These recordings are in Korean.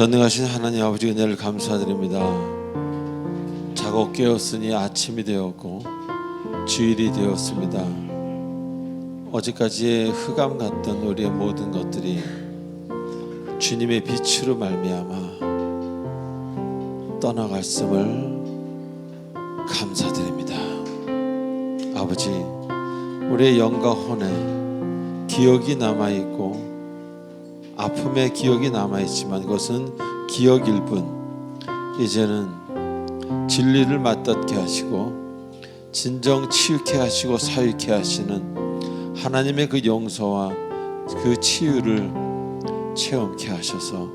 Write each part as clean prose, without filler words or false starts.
전능하신 하나님 아버지 은혜를 감사드립니다. 자고 깨었으니 아침이 되었고 주일이 되었습니다. 어제까지의 흑암 같던 우리의 모든 것들이 주님의 빛으로 말미암아 떠나갔음을 감사드립니다. 아버지, 우리의 영과 혼에 기억이 남아있고 아픔의 기억이 남아있지만 그것은 기억일 뿐, 이제는 진리를 맞닿게 하시고 진정 치유케 하시고 사유케 하시는 하나님의 그 용서와 그 치유를 체험케 하셔서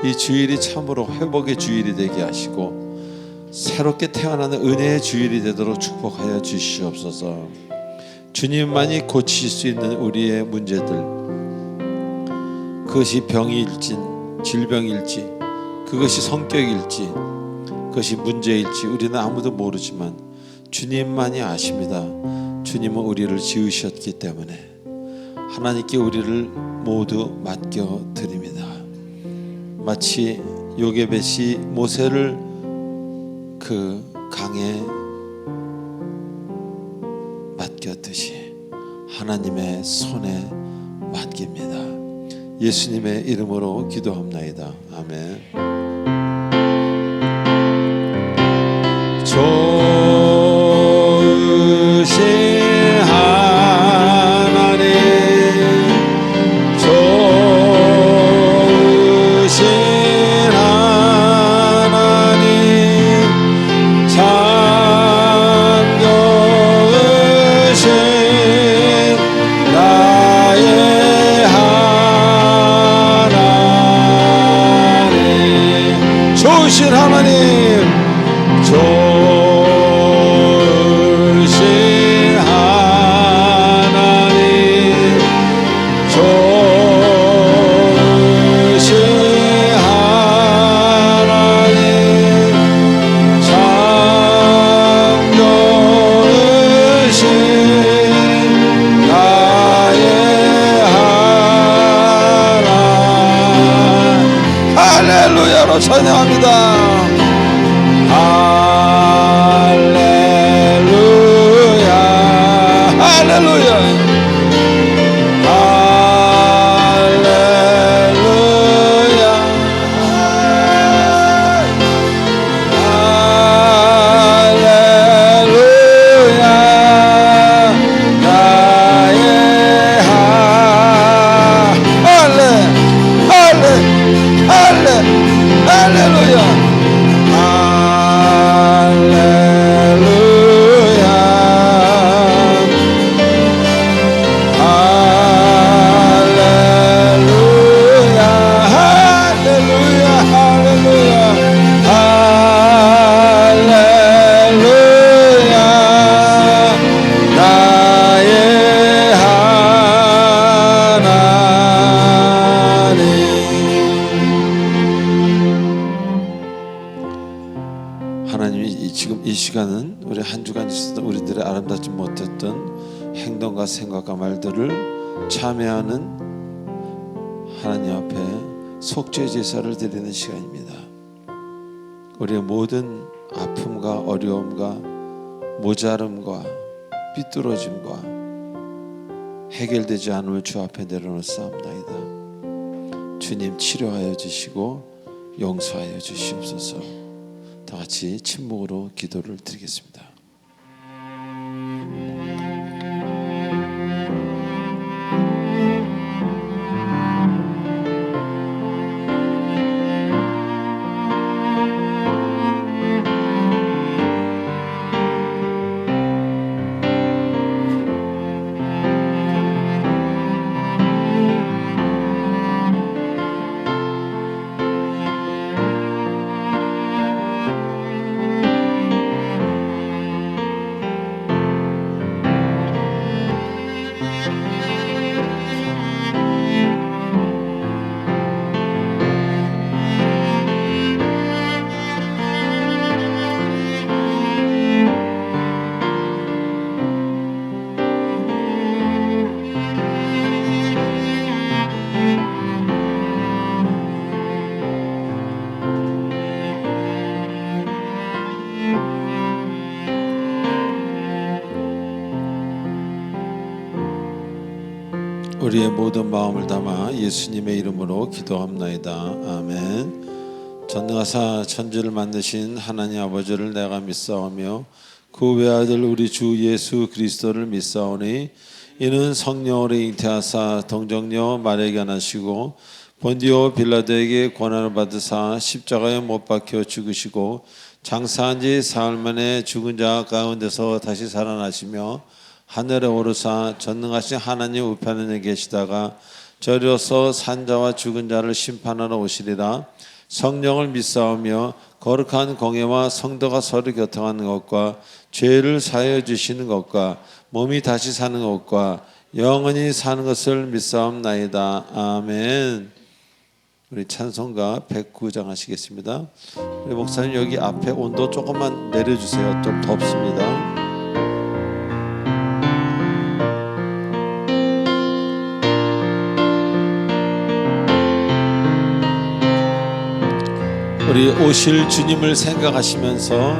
이 주일이 참으로 회복의 주일이 되게 하시고 새롭게 태어나는 은혜의 주일이 되도록 축복하여 주시옵소서. 주님만이 고치실 수 있는 우리의 문제들, 그것이 병일지 질병일지 그것이 성격일지 그것이 문제일지 우리는 아무도 모르지만 주님만이 아십니다. 주님은 우리를 지으셨기 때문에 하나님께 우리를 모두 맡겨드립니다. 마치 요게벳이 모세를 그 강에 맡겼듯이 하나님의 손에 맡깁니다. 예수님의 이름으로 기도합나이다. 아멘. 좋으신 하나님, 좋으신 하나님, 참 좋으신 나의 좋으신 하나님, 좋으신 하나님, 좋으신 하나님, 참 좋으신 나의 하나님. 할렐루야로 찬양합니다. 할렐루야, 할렐루야, 할렐루야, 할렐루야, 나의 할렐루야, 지금 이 시간은 우리 한 주간 있었던 우리들의 아름답지 못했던 행동과 생각과 말들을 참여하는 하나님 앞에 속죄 제사를 드리는 시간입니다. 우리의 모든 아픔과 어려움과 모자름과 삐뚤어짐과 해결되지 않음을 주 앞에 내려놓사옵나이다. 주님 치료하여 주시고 용서하여 주시옵소서. 다 같이 침묵으로 기도를 드리겠습니다. 우리의 모든 마음을 담아 예수님의 이름으로 기도합나이다. 아멘. 전능하사 천지를 만드신 하나님 아버지를 내가 믿사오며 그 외아들 우리 주 예수 그리스도를 믿사오니 이는 성령으로 잉태하사 동정녀 마리아에게 나시고 본디오 빌라도에게 고난을 받으사 십자가에 못 박혀 죽으시고 장사한 지 사흘 만에 죽은 자 가운데서 다시 살아나시며 하늘에 오르사 전능하신 하나님 우편에 계시다가 저리로서 산자와 죽은 자를 심판하러 오시리라. 성령을 믿사오며 거룩한 공예와 성도가 서로 교통하는 것과 죄를 사하여 주시는 것과 몸이 다시 사는 것과 영원히 사는 것을 믿사옵나이다. 아멘. 우리 찬송가 109장 하시겠습니다. 우리 목사님 여기 앞에 온도 조금만 내려주세요. 좀 덥습니다. 우리 오실 주님을 생각하시면서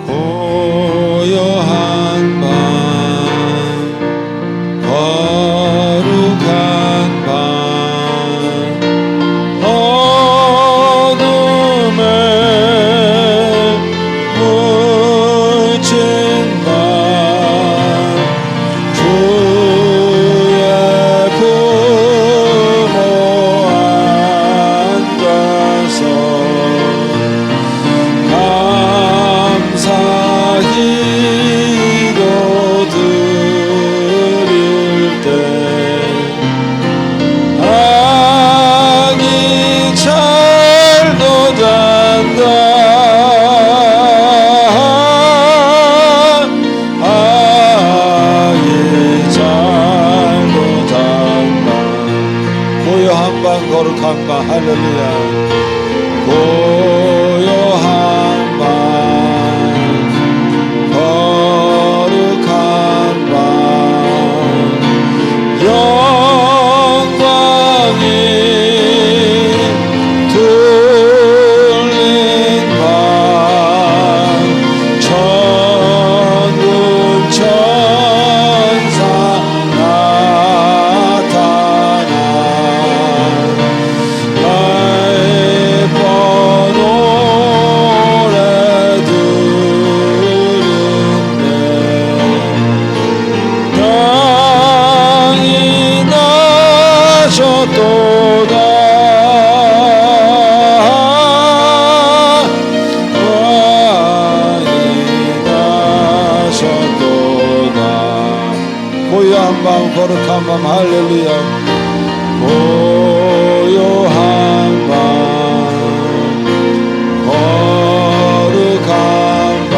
고요한 밤 거룩한 밤 어둠에 묻힌 밤 주의 품어 앉아서 감사기도 드릴 때 아기 잘도 잔다 아기 잘도 잔다 고요한 밤 거룩한 밤 할렐루야 고요한 밤 거룩한 밤 영광이 둘린 밤 천군 천사 나타나 나의 노래 들은데 땅이 나셨도다 땅이 나셨도다 고요한 밤 거룩한 밤 할렐루야 고요한 밤 거룩한 밤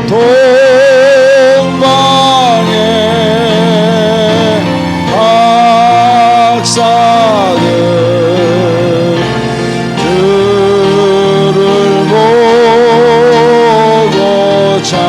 동방의 박사들 주를 보고 찾아와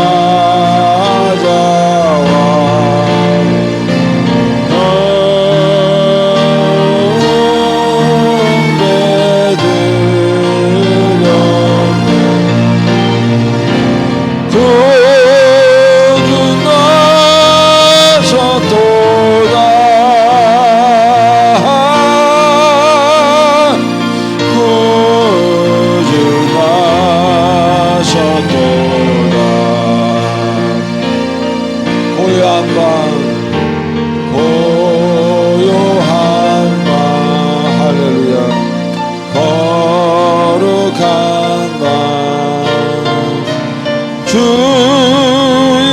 주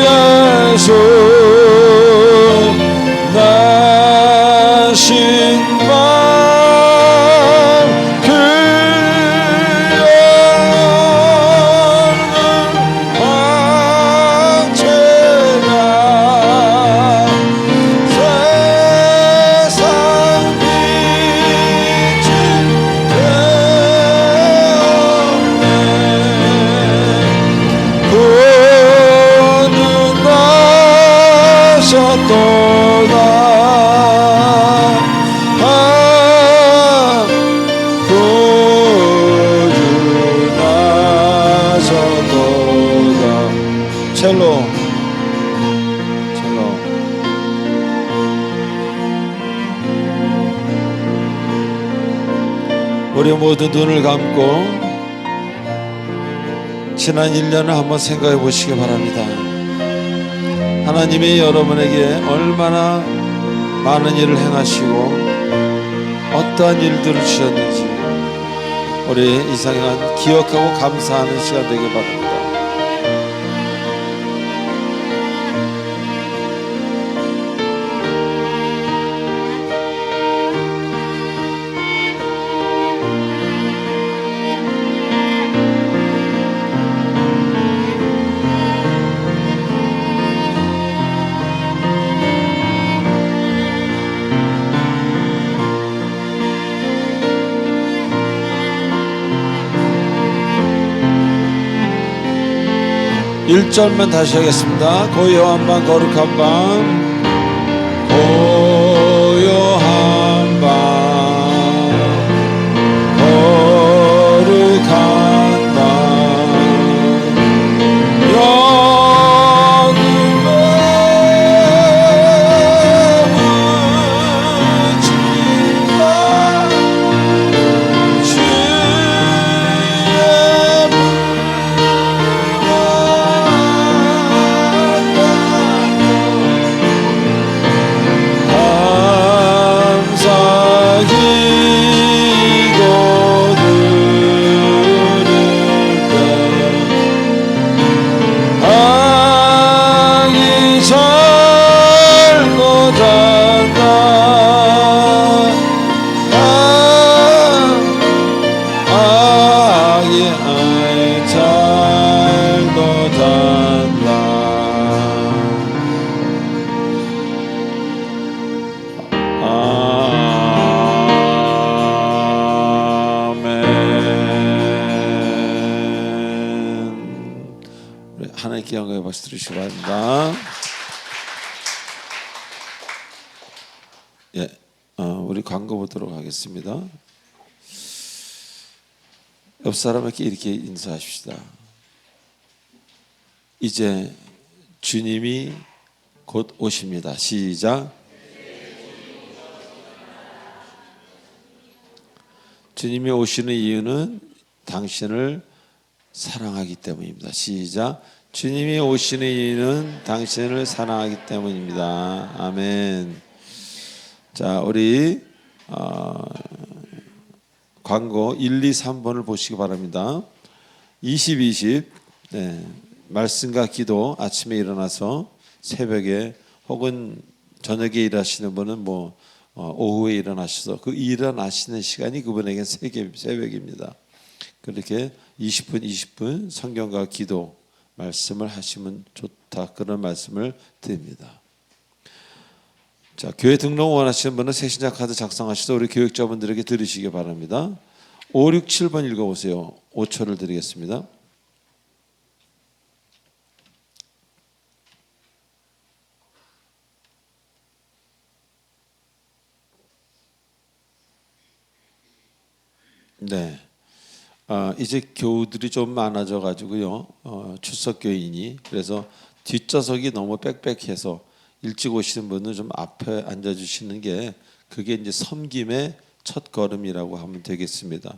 예수 나신 밤 그 영을 황체가 세상 빛이 되었네 그는 나셨도다 구주 나셨도다 첼로 우리 모두 눈을 감고 지난 1년을 한번 생각해 보시기 바랍니다. 하나님이 여러분에게 얼마나 많은 일을 행하시고 어떠한 일들을 주셨는지 우리 이 시간 기억하고 감사하는 시간 되길 바랍니다. 일절만 다시 하겠습니다. 고요한 밤 거룩한 밤 고요한 밤 거룩한 밤 영음의 무지가 주의 하나님께 영광의 박수 드리시기 바랍니다. 예, 우리 광고 보도록 하겠습니다. 옆 사람에게 이렇게 인사하십시다. 이제 주님이 곧 오십니다. 시작. 주님이 오시는 이유는 당신을 사랑하기 때문입니다. 시작. 주님이 오시는 이유는 당신을 사랑하기 때문입니다. 아멘. 자, 우리 광고 1, 2, 3번을 보시기 바랍니다. 20, 20 네, 말씀과 기도 아침에 일어나서 새벽에 혹은 저녁에 일하시는 분은 오후에 일어나셔서 그 일어나시는 시간이 그분에게는 새벽입니다. 그렇게 20분 20분 성경과 기도 말씀을 하시면 좋다, 그런 말씀을 드립니다. 자, 교회 등록 원하시는 분은 새신자 카드 작성하셔서 우리 교육자분들에게 들으시기 바랍니다. 5, 6, 7번 읽어보세요. 5초를 드리겠습니다. 네. 이제 교우들이 좀 많아져 가지고요. 출석 교인이 그래서 뒷좌석이 너무 빽빽해서 일찍 오시는 분은 좀 앞에 앉아 주시는 게 그게 이제 섬김의 첫 걸음이라고 하면 되겠습니다.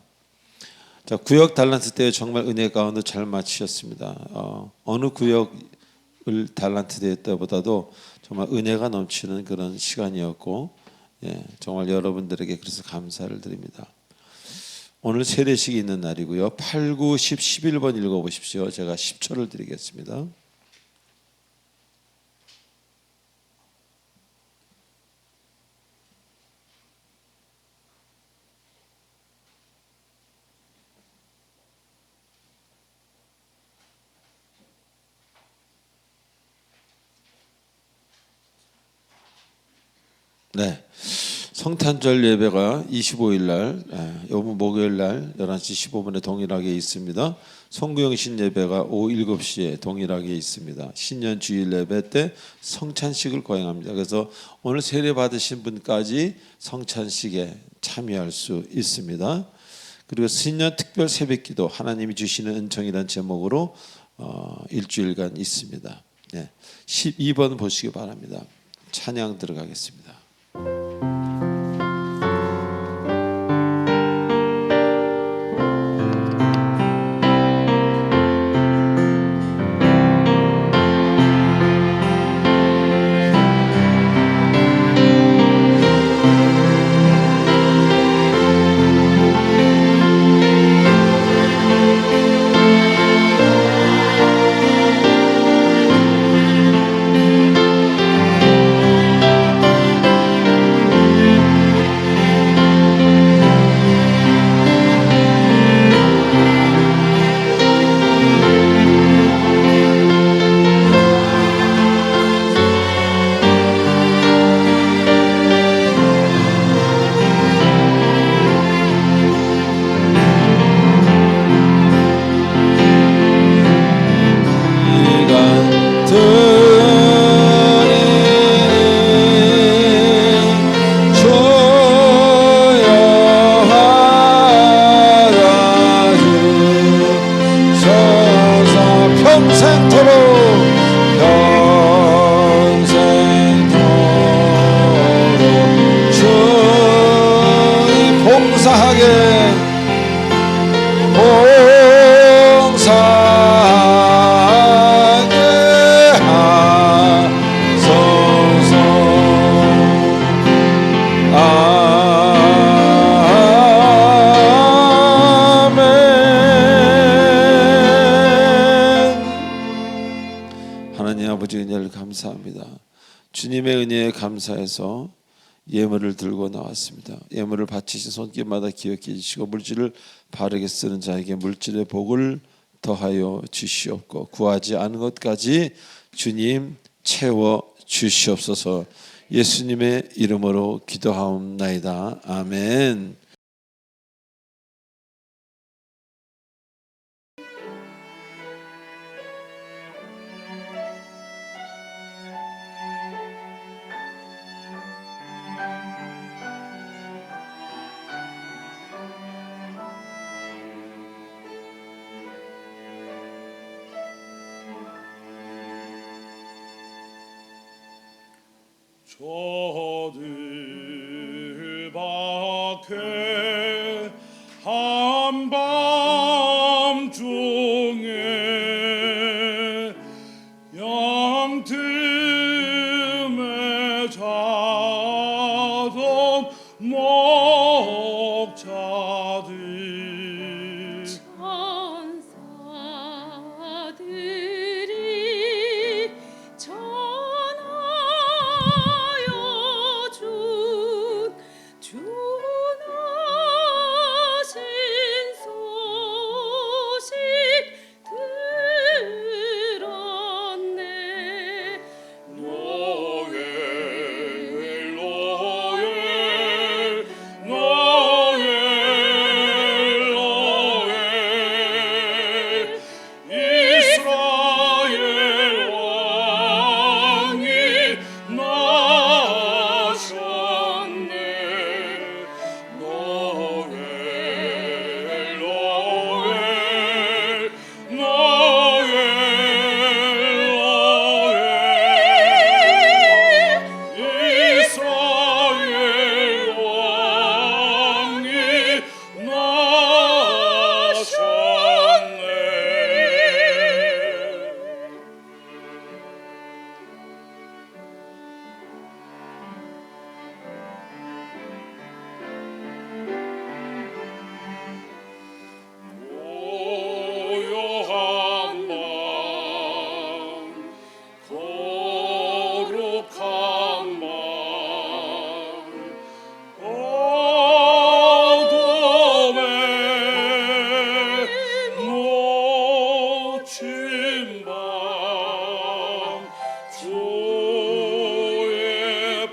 자, 구역 달란트 대회 정말 은혜 가운데 잘 마치셨습니다. 어느 구역을 달란트 대회 때보다도 정말 은혜가 넘치는 그런 시간이었고, 예, 정말 여러분들에게 그래서 감사를 드립니다. 오늘 세례식이 있는 날이고요. 8, 9, 10, 11번 읽어보십시오. 제가 10초를 드리겠습니다. 네, 성탄절 예배가 25일 날, 이번 목요일 날 11시 15분에 동일하게 있습니다. 송구영신 예배가 오후 7시에 동일하게 있습니다. 신년 주일 예배 때 성찬식을 거행합니다. 그래서 오늘 세례 받으신 분까지 성찬식에 참여할 수 있습니다. 그리고 신년 특별 새벽기도 하나님이 주시는 은총이라는 제목으로 일주일간 있습니다. 네, 12번 보시기 바랍니다. 찬양 들어가겠습니다. 하나님 아버지 은혜를 감사합니다. 주님의 은혜에 감사해서 예물을 들고 나왔습니다. 예물을 바치신 손길마다 기억해 주시고 물질을 바르게 쓰는 자에게 물질의 복을 더하여 주시옵고 구하지 않은 것까지 주님 채워 주시옵소서. 예수님의 이름으로 기도하옵나이다. 아멘. 저들 밖에 한밤중에 양틈에 자던 목자들 천사들이 주 나신 소식 들었네. 노엘 노엘 노엘 노엘 이스라엘 왕이 나셨네. 노엘 노엘 노엘 이스라엘 왕이 나셨네. 고요한 밤 거룩한 밤 어둠에 놓친 밤 주의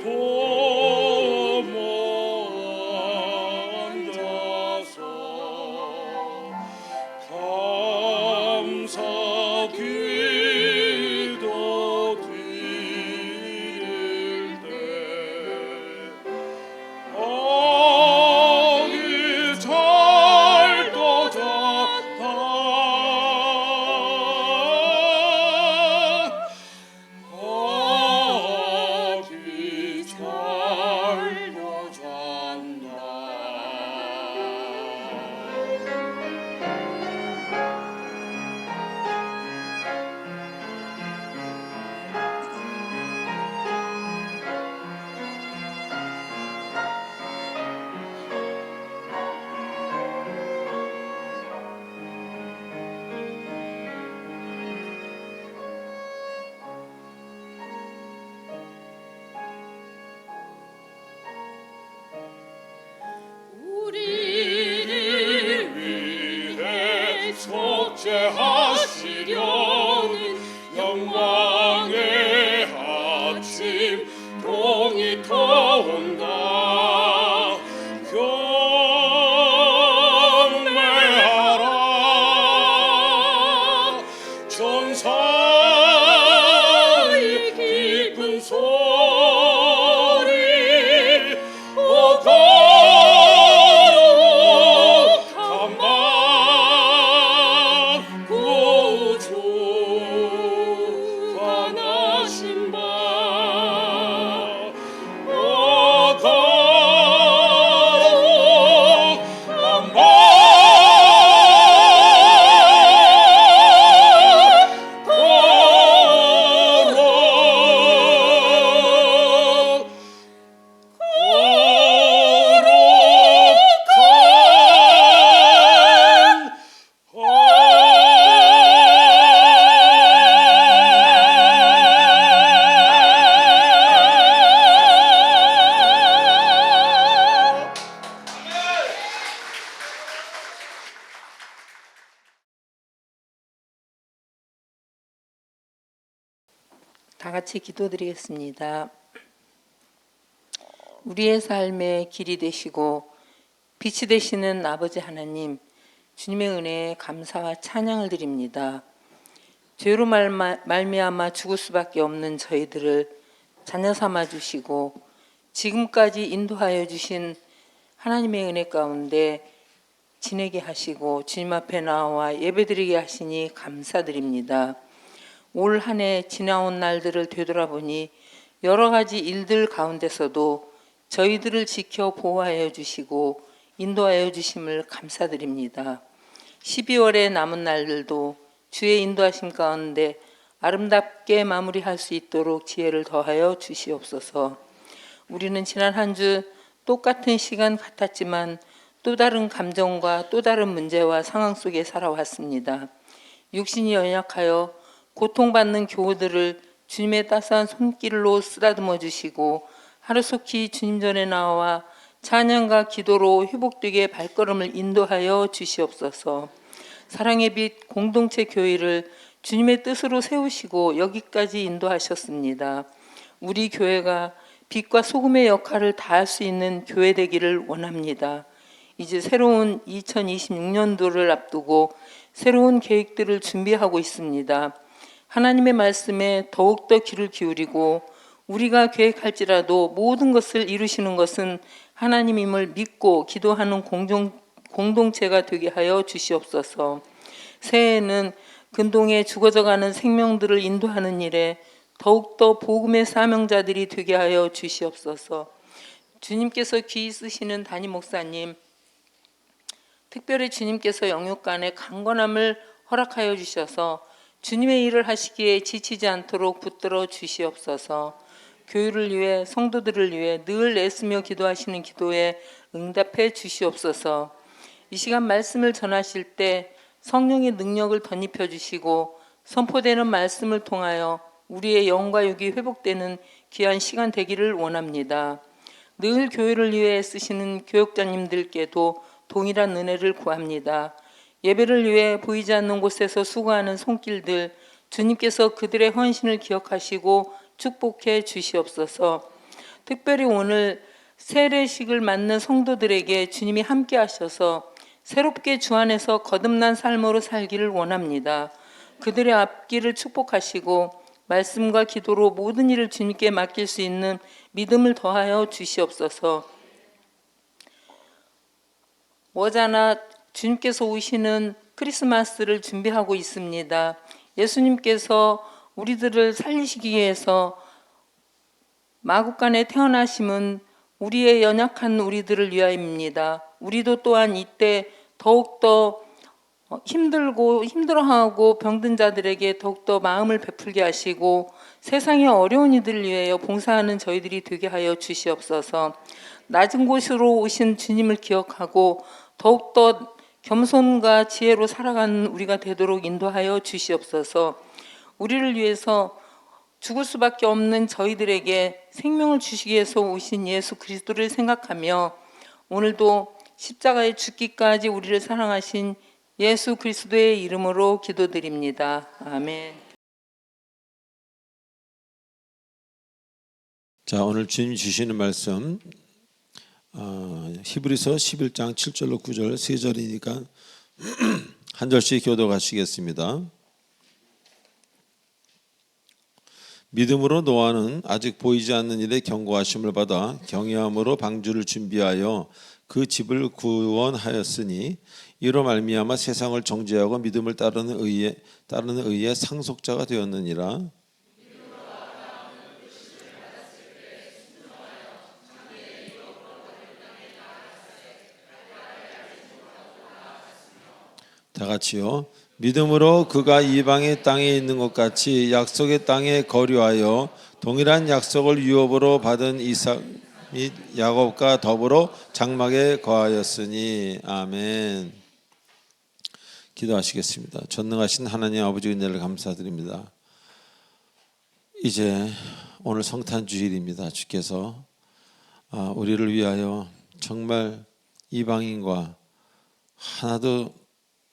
보모 앉아서 감사 기도 드릴 때 아기 잘도 잤다. 아기 잘도 잔다. 우리를 위해 속죄하시려는 영광의 아침 동이 터온다. 경배하라. 천사의 기쁜 소리 오 거룩한 밤 구원의 다 같이 기도드리겠습니다. 우리의 삶의 길이 되시고 빛이 되시는 아버지 하나님, 주님의 은혜에 감사와 찬양을 드립니다. 죄로 말미암아 죽을 수밖에 없는 저희들을 자녀 삼아 주시고 지금까지 인도하여 주신 하나님의 은혜 가운데 지내게 하시고 주님 앞에 나와 예배드리게 하시니 감사드립니다. 올 한 해 지나온 날들을 되돌아보니 여러 가지 일들 가운데서도 저희들을 지켜 보호하여 주시고 인도하여 주심을 감사드립니다. 12월의 남은 날들도 주의 인도하심 가운데 아름답게 마무리할 수 있도록 지혜를 더하여 주시옵소서. 우리는 지난 한 주 똑같은 시간 같았지만 또 다른 감정과 또 다른 문제와 상황 속에 살아왔습니다. 육신이 연약하여 고통받는 교우들을 주님의 따스한 손길로 쓰다듬어 주시고 하루속히 주님 전에 나와 찬양과 기도로 회복되게 발걸음을 인도하여 주시옵소서. 사랑의 빛 공동체 교회를 주님의 뜻으로 세우시고 여기까지 인도하셨습니다. 우리 교회가 빛과 소금의 역할을 다할 수 있는 교회 되기를 원합니다. 이제 새로운 2026년도를 앞두고 새로운 계획들을 준비하고 있습니다. 하나님의 말씀에 더욱더 귀를 기울이고 우리가 계획할지라도 모든 것을 이루시는 것은 하나님임을 믿고 기도하는 공동체가 되게 하여 주시옵소서. 새해에는 근동에 죽어져가는 생명들을 인도하는 일에 더욱더 복음의 사명자들이 되게 하여 주시옵소서. 주님께서 귀히 쓰시는 담임 목사님, 특별히 주님께서 영육간의 강건함을 허락하여 주셔서 주님의 일을 하시기에 지치지 않도록 붙들어 주시옵소서. 교회를 위해 성도들을 위해 늘 애쓰며 기도하시는 기도에 응답해 주시옵소서. 이 시간 말씀을 전하실 때 성령의 능력을 덧입혀 주시고 선포되는 말씀을 통하여 우리의 영과 육이 회복되는 귀한 시간 되기를 원합니다. 늘 교회를 위해 쓰시는 교역자님들께도 동일한 은혜를 구합니다. 예배를 위해 보이지 않는 곳에서 수고하는 손길들, 주님께서 그들의 헌신을 기억하시고 축복해 주시옵소서. 특별히 오늘 세례식을 맞는 성도들에게 주님이 함께 하셔서 새롭게 주 안에서 거듭난 삶으로 살기를 원합니다. 그들의 앞길을 축복하시고 말씀과 기도로 모든 일을 주님께 맡길 수 있는 믿음을 더하여 주시옵소서. 머자나 주님께서 오시는 크리스마스를 준비하고 있습니다. 예수님께서 우리들을 살리시기 위해서 마국간에 태어나심은 우리의 연약한 우리들을 위하여입니다. 우리도 또한 이때 더욱더 힘들어하고 병든 자들에게 더욱더 마음을 베풀게 하시고 세상의 어려운 이들을 위하여 봉사하는 저희들이 되게 하여 주시옵소서. 낮은 곳으로 오신 주님을 기억하고 더욱더 겸손과 지혜로 살아가는 우리가 되도록 인도하여 주시옵소서. 우리를 위해서 죽을 수밖에 없는 저희들에게 생명을 주시기 위해서 오신 예수 그리스도를 생각하며 오늘도 십자가에 죽기까지 우리를 사랑하신 예수 그리스도의 이름으로 기도드립니다. 아멘. 자, 오늘 주님 주시는 말씀 히브리서 11장 7절로 9절 3절이니까 한 절씩 교독하시겠습니다. 믿음으로 노아는 아직 보이지 않는 일에 경고하심을 받아 경외함으로 방주를 준비하여 그 집을 구원하였으니 이로 말미암아 세상을 정죄하고 믿음을 따르는 의의 상속자가 되었느니라. 다 같이요. 믿음으로 그가 이방의 땅에 있는 것 같이 약속의 땅에 거류하여 동일한 약속을 유업으로 받은 이삭 및 야곱과 더불어 장막에 거하였으니. 아멘. 기도하시겠습니다. 전능하신 하나님 아버지 은혜를 감사드립니다. 이제 오늘 성탄 주일입니다. 주께서 우리를 위하여 정말 이방인과 하나도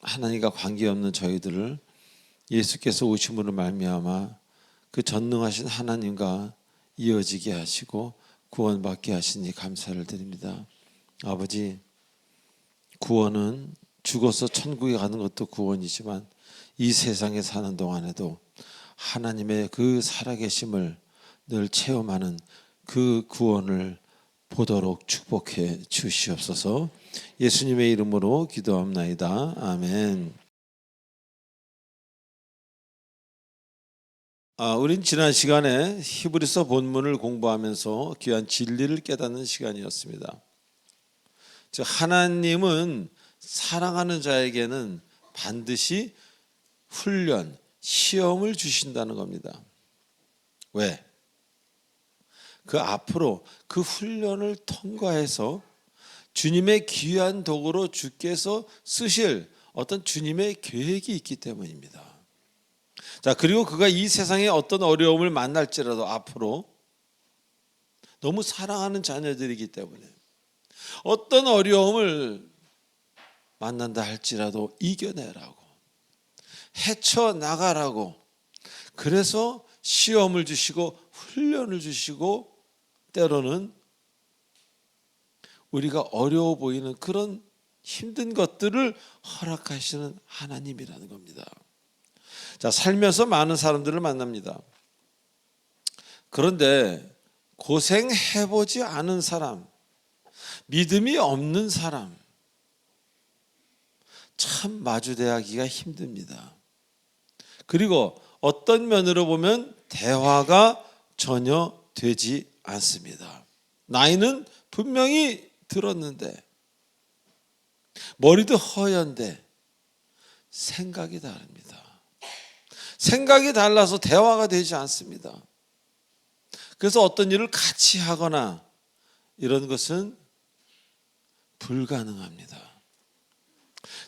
하나님과 관계없는 저희들을 예수께서 오심으로 말미암아 그 전능하신 하나님과 이어지게 하시고 구원받게 하시니 감사를 드립니다. 아버지, 구원은 죽어서 천국에 가는 것도 구원이지만 이 세상에 사는 동안에도 하나님의 그 살아계심을 늘 체험하는 그 구원을 보도록 축복해 주시옵소서. 예수님의 이름으로 기도합나이다. 아멘. 우린 지난 시간에 히브리서 본문을 공부하면서 귀한 진리를 깨닫는 시간이었습니다. 즉 하나님은 사랑하는 자에게는 반드시 훈련, 시험을 주신다는 겁니다. 왜? 그 앞으로 그 훈련을 통과해서 주님의 귀한 도구로 주께서 쓰실 어떤 주님의 계획이 있기 때문입니다. 자, 그리고 그가 이 세상에 어떤 어려움을 만날지라도 앞으로 너무 사랑하는 자녀들이기 때문에 어떤 어려움을 만난다 할지라도 이겨내라고, 헤쳐나가라고, 그래서 시험을 주시고 훈련을 주시고 때로는 우리가 어려워 보이는 그런 힘든 것들을 허락하시는 하나님이라는 겁니다. 자, 살면서 많은 사람들을 만납니다. 그런데 고생해보지 않은 사람, 믿음이 없는 사람, 참 마주대하기가 힘듭니다. 그리고 어떤 면으로 보면 대화가 전혀 되지 않습니다. 나이는 분명히 들었는데, 머리도 허연데 생각이 다릅니다. 생각이 달라서 대화가 되지 않습니다. 그래서 어떤 일을 같이 하거나 이런 것은 불가능합니다.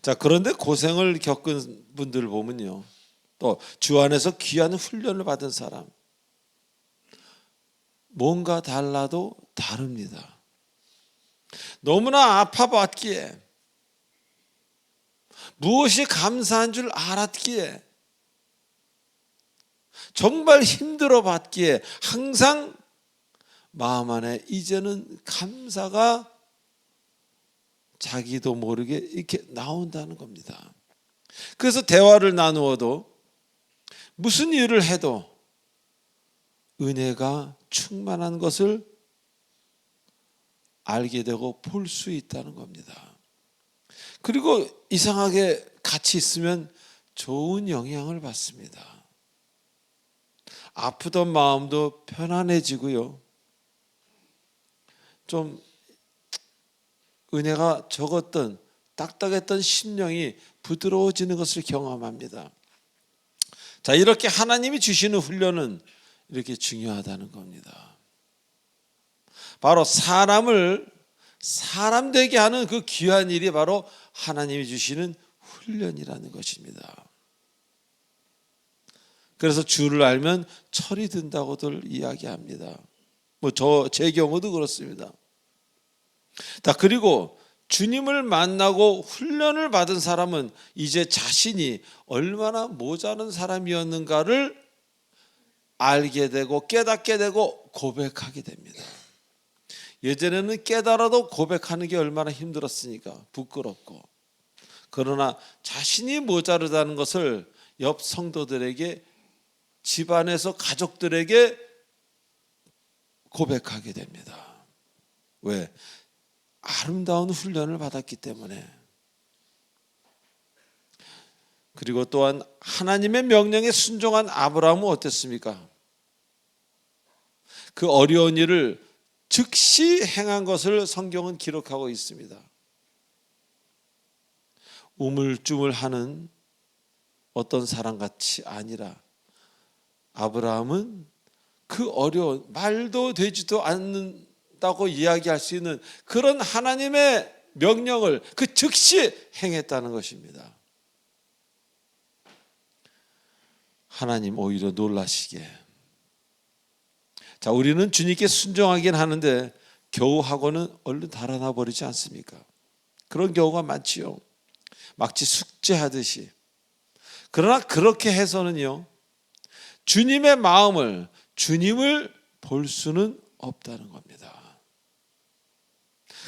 자, 그런데 고생을 겪은 분들을 보면요, 또 주 안에서 귀한 훈련을 받은 사람, 뭔가 달라도 다릅니다. 너무나 아파봤기에, 무엇이 감사한 줄 알았기에, 정말 힘들어 봤기에 항상 마음 안에 이제는 감사가 자기도 모르게 이렇게 나온다는 겁니다. 그래서 대화를 나누어도 무슨 일을 해도 은혜가 충만한 것을 알게 되고 볼 수 있다는 겁니다. 그리고 이상하게 같이 있으면 좋은 영향을 받습니다. 아프던 마음도 편안해지고요, 좀 은혜가 적었던 딱딱했던 심령이 부드러워지는 것을 경험합니다. 자, 이렇게 하나님이 주시는 훈련은 이렇게 중요하다는 겁니다. 바로 사람을 사람 되게 하는 그 귀한 일이 바로 하나님이 주시는 훈련이라는 것입니다. 그래서 주를 알면 철이 든다고들 이야기합니다. 제 경우도 그렇습니다. 자, 그리고 주님을 만나고 훈련을 받은 사람은 이제 자신이 얼마나 모자란 사람이었는가를 알게 되고 깨닫게 되고 고백하게 됩니다. 예전에는 깨달아도 고백하는 게 얼마나 힘들었으니까 부끄럽고, 그러나 자신이 모자르다는 것을 옆 성도들에게, 집안에서 가족들에게 고백하게 됩니다. 왜? 아름다운 훈련을 받았기 때문에. 그리고 또한 하나님의 명령에 순종한 아브라함은 어땠습니까? 그 어려운 일을 즉시 행한 것을 성경은 기록하고 있습니다. 우물쭈물하는 어떤 사람같이 아니라 아브라함은 그 어려운, 말도 되지도 않는다고 이야기할 수 있는 그런 하나님의 명령을 그 즉시 행했다는 것입니다. 하나님 오히려 놀라시게. 자, 우리는 주님께 순종하긴 하는데 겨우 하고는 얼른 달아나 버리지 않습니까? 그런 경우가 많지요. 마치 숙제하듯이. 그러나 그렇게 해서는요, 주님의 마음을, 주님을 볼 수는 없다는 겁니다.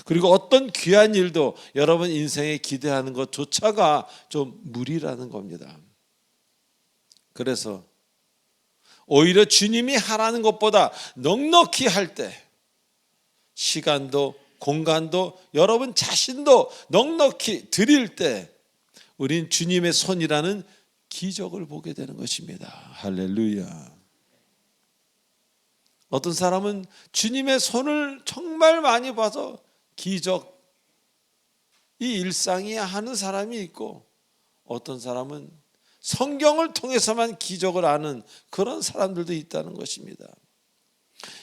그리고 어떤 귀한 일도 여러분 인생에 기대하는 것조차가 좀 무리라는 겁니다. 그래서 오히려 주님이 하라는 것보다 넉넉히 할 때, 시간도 공간도 여러분 자신도 넉넉히 드릴 때 우린 주님의 손이라는 기적을 보게 되는 것입니다. 할렐루야. 어떤 사람은 주님의 손을 정말 많이 봐서 기적, 이 일상이야 하는 사람이 있고, 어떤 사람은 성경을 통해서만 기적을 아는 그런 사람들도 있다는 것입니다.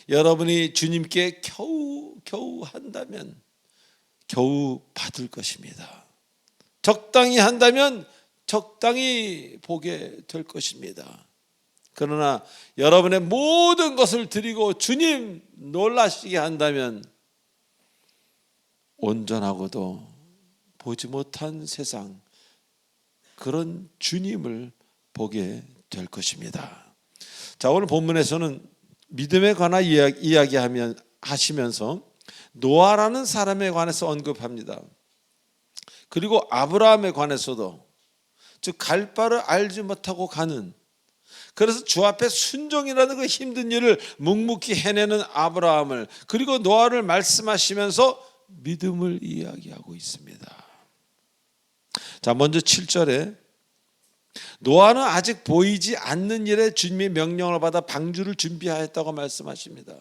여러분이 주님께 겨우 한다면 겨우 받을 것입니다. 적당히 한다면 적당히 보게 될 것입니다. 그러나 여러분의 모든 것을 드리고 주님 놀라시게 한다면 온전하고도 보지 못한 세상, 그런 주님을 보게 될 것입니다. 자, 오늘 본문에서는 믿음에 관한 이야기하시면서 노아라는 사람에 관해서 언급합니다. 그리고 아브라함에 관해서도, 즉 갈 바를 알지 못하고 가는, 그래서 주 앞에 순종이라는 그 힘든 일을 묵묵히 해내는 아브라함을, 그리고 노아를 말씀하시면서 믿음을 이야기하고 있습니다. 자, 먼저 7절에 노아는 아직 보이지 않는 일에 주님의 명령을 받아 방주를 준비하였다고 말씀하십니다.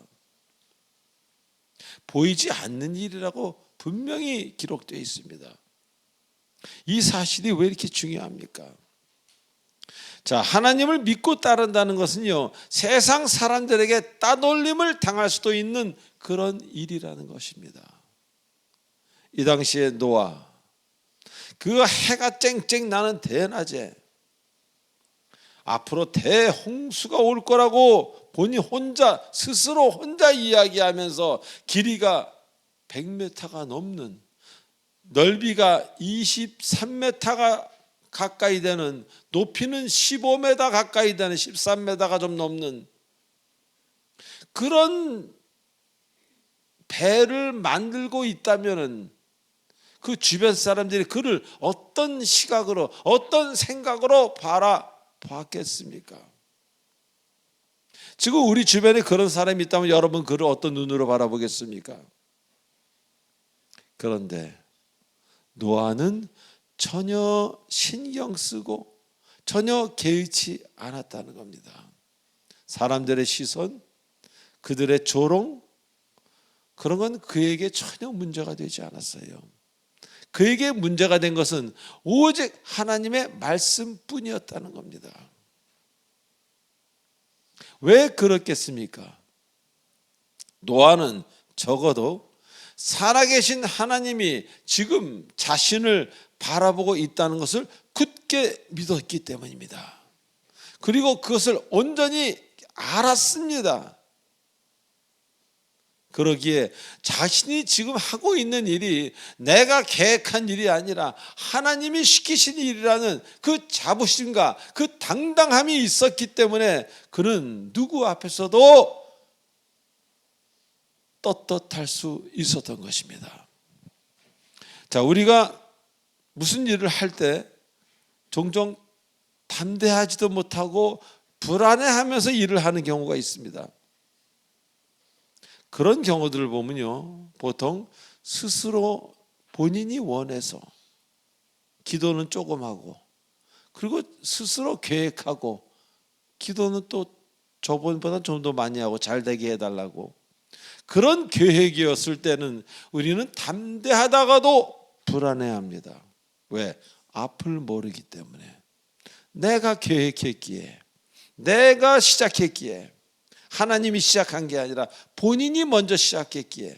보이지 않는 일이라고 분명히 기록되어 있습니다. 이 사실이 왜 이렇게 중요합니까? 자, 하나님을 믿고 따른다는 것은요, 세상 사람들에게 따돌림을 당할 수도 있는 그런 일이라는 것입니다. 이 당시에 노아, 그 해가 쨍쨍 나는 대낮에 앞으로 대홍수가 올 거라고 본인 스스로 혼자 이야기하면서 길이가 100m가 넘는, 넓이가 23m가 가까이 되는, 높이는 15m 가까이 되는, 13m가 좀 넘는 그런 배를 만들고 있다면은 그 주변 사람들이 그를 어떤 시각으로, 어떤 생각으로 바라봤겠습니까? 지금 우리 주변에 그런 사람이 있다면 여러분 그를 어떤 눈으로 바라보겠습니까? 그런데 노아는 전혀 신경 쓰고 전혀 개의치 않았다는 겁니다. 사람들의 시선, 그들의 조롱, 그런 건 그에게 전혀 문제가 되지 않았어요. 그에게 문제가 된 것은 오직 하나님의 말씀뿐이었다는 겁니다. 왜 그렇겠습니까? 노아는 적어도 살아계신 하나님이 지금 자신을 바라보고 있다는 것을 굳게 믿었기 때문입니다. 그리고 그것을 온전히 알았습니다. 그러기에 자신이 지금 하고 있는 일이 내가 계획한 일이 아니라 하나님이 시키신 일이라는 그 자부심과 그 당당함이 있었기 때문에 그는 누구 앞에서도 떳떳할 수 있었던 것입니다. 자, 우리가 무슨 일을 할 때 종종 담대하지도 못하고 불안해하면서 일을 하는 경우가 있습니다. 그런 경우들을 보면요, 보통 스스로 본인이 원해서 기도는 조금 하고, 그리고 스스로 계획하고, 기도는 또 저번보다 좀 더 많이 하고 잘 되게 해달라고, 그런 계획이었을 때는 우리는 담대하다가도 불안해합니다. 왜? 앞을 모르기 때문에. 내가 계획했기에, 내가 시작했기에, 하나님이 시작한 게 아니라 본인이 먼저 시작했기에.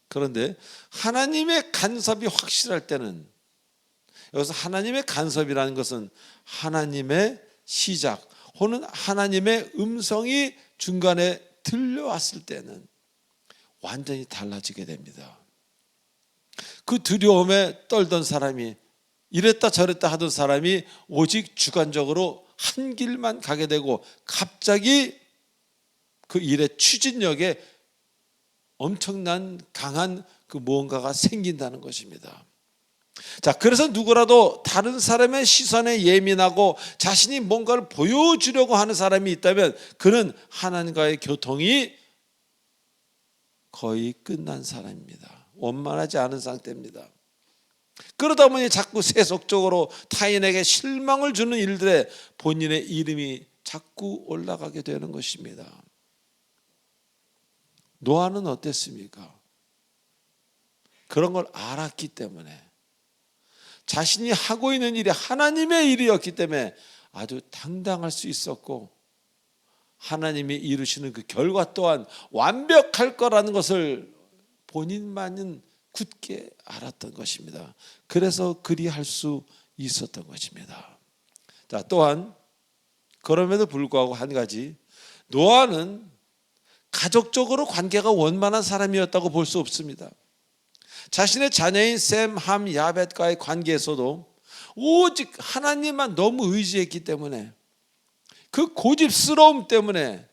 그런데 하나님의 간섭이 확실할 때는, 여기서 하나님의 간섭이라는 것은 하나님의 시작 혹은 하나님의 음성이 중간에 들려왔을 때는 완전히 달라지게 됩니다. 그 두려움에 떨던 사람이, 이랬다 저랬다 하던 사람이 오직 주관적으로 한 길만 가게 되고 갑자기 그 일의 추진력에 엄청난 강한 그 무언가가 생긴다는 것입니다. 자, 그래서 누구라도 다른 사람의 시선에 예민하고 자신이 뭔가를 보여주려고 하는 사람이 있다면 그는 하나님과의 교통이 거의 끝난 사람입니다. 원만하지 않은 상태입니다. 그러다 보니 자꾸 세속적으로 타인에게 실망을 주는 일들에 본인의 이름이 자꾸 올라가게 되는 것입니다. 노아는 어땠습니까? 그런 걸 알았기 때문에, 자신이 하고 있는 일이 하나님의 일이었기 때문에 아주 당당할 수 있었고, 하나님이 이루시는 그 결과 또한 완벽할 거라는 것을 본인만은 굳게 알았던 것입니다. 그래서 그리할 수 있었던 것입니다. 자, 또한 그럼에도 불구하고 한 가지, 노아는 가족적으로 관계가 원만한 사람이었다고 볼 수 없습니다. 자신의 자녀인 셈, 함, 야벳과의 관계에서도 오직 하나님만 너무 의지했기 때문에, 그 고집스러움 때문에,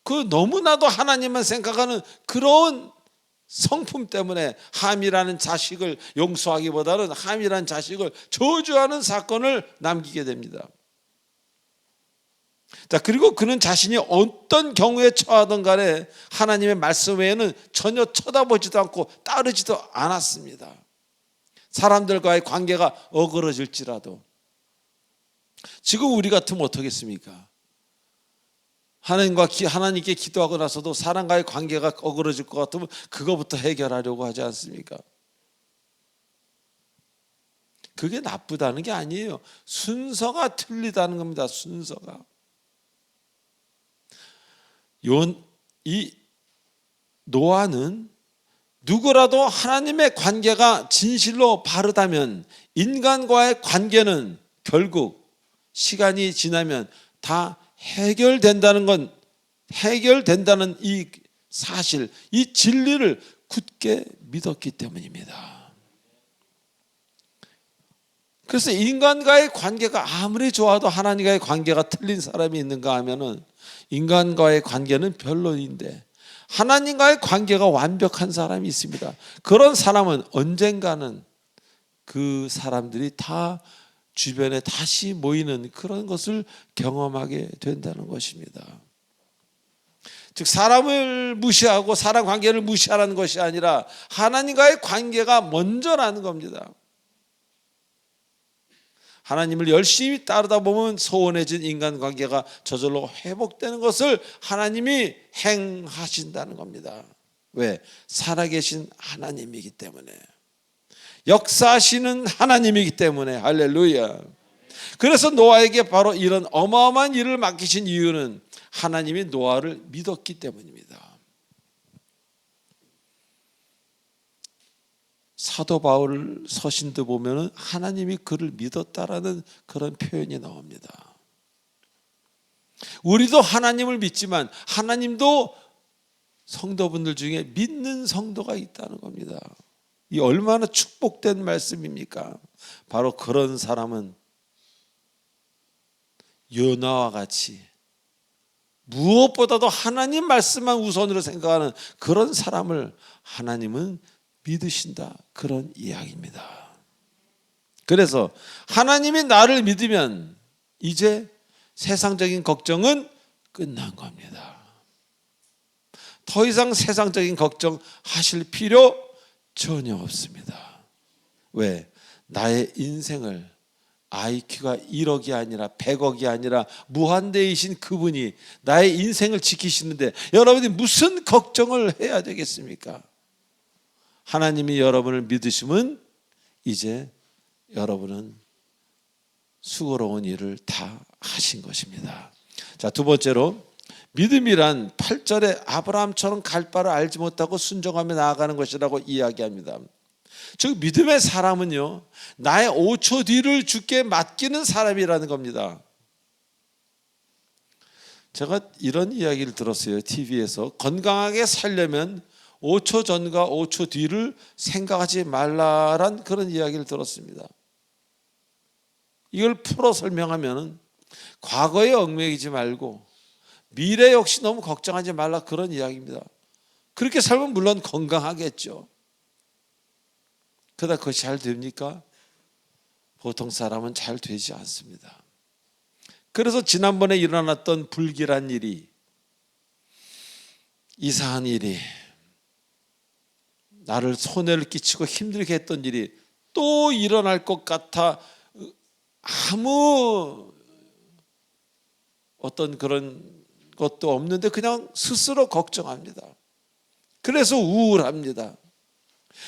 그 너무나도 하나님만 생각하는 그런 성품 때문에 함이라는 자식을 용서하기보다는 함이라는 자식을 저주하는 사건을 남기게 됩니다. 자, 그리고 그는 자신이 어떤 경우에 처하든 간에 하나님의 말씀 외에는 전혀 쳐다보지도 않고 따르지도 않았습니다. 사람들과의 관계가 어그러질지라도. 지금 우리 같으면 어떻겠습니까? 하나님께 기도하고 나서도 사람과의 관계가 어그러질 것 같으면 그거부터 해결하려고 하지 않습니까? 그게 나쁘다는 게 아니에요. 순서가 틀리다는 겁니다. 순서가. 이 노아는 누구라도 하나님의 관계가 진실로 바르다면 인간과의 관계는 결국 시간이 지나면 다 해결된다는 이 사실, 이 진리를 굳게 믿었기 때문입니다. 그래서 인간과의 관계가 아무리 좋아도 하나님과의 관계가 틀린 사람이 있는가 하면은 인간과의 관계는 별로인데 하나님과의 관계가 완벽한 사람이 있습니다. 그런 사람은 언젠가는 그 사람들이 다 주변에 다시 모이는 그런 것을 경험하게 된다는 것입니다. 즉, 사람을 무시하고 사람 관계를 무시하라는 것이 아니라 하나님과의 관계가 먼저라는 겁니다. 하나님을 열심히 따르다 보면 소원해진 인간관계가 저절로 회복되는 것을 하나님이 행하신다는 겁니다. 왜? 살아계신 하나님이기 때문에, 역사하시는 하나님이기 때문에. 할렐루야. 그래서 노아에게 바로 이런 어마어마한 일을 맡기신 이유는 하나님이 노아를 믿었기 때문입니다. 사도 바울 서신도 보면 하나님이 그를 믿었다라는 그런 표현이 나옵니다. 우리도 하나님을 믿지만 하나님도 성도분들 중에 믿는 성도가 있다는 겁니다. 이 얼마나 축복된 말씀입니까? 바로 그런 사람은 요나와 같이 무엇보다도 하나님 말씀만 우선으로 생각하는 그런 사람을 하나님은 믿으신다, 그런 이야기입니다. 그래서 하나님이 나를 믿으면 이제 세상적인 걱정은 끝난 겁니다. 더 이상 세상적인 걱정 하실 필요 전혀 없습니다. 왜? 나의 인생을 IQ가 1억이 아니라 100억이 아니라 무한대이신 그분이 나의 인생을 지키시는데 여러분이 무슨 걱정을 해야 되겠습니까? 하나님이 여러분을 믿으시면 이제 여러분은 수고로운 일을 다 하신 것입니다. 자, 두 번째로 믿음이란 8절에 아브라함처럼 갈 바를 알지 못하고 순종하며 나아가는 것이라고 이야기합니다. 즉 믿음의 사람은요, 나의 5초 뒤를 주께 맡기는 사람이라는 겁니다. 제가 이런 이야기를 들었어요. TV에서 건강하게 살려면 5초 전과 5초 뒤를 생각하지 말라란 그런 이야기를 들었습니다. 이걸 풀어 설명하면 과거에 얽매이지 말고 미래 역시 너무 걱정하지 말라, 그런 이야기입니다. 그렇게 살면 물론 건강하겠죠. 그러다 그것이 잘 됩니까? 보통 사람은 잘 되지 않습니다. 그래서 지난번에 일어났던 불길한 일이, 이상한 일이, 나를 손해를 끼치고 힘들게 했던 일이 또 일어날 것 같아 아무 어떤 그런 것도 없는데 그냥 스스로 걱정합니다. 그래서 우울합니다.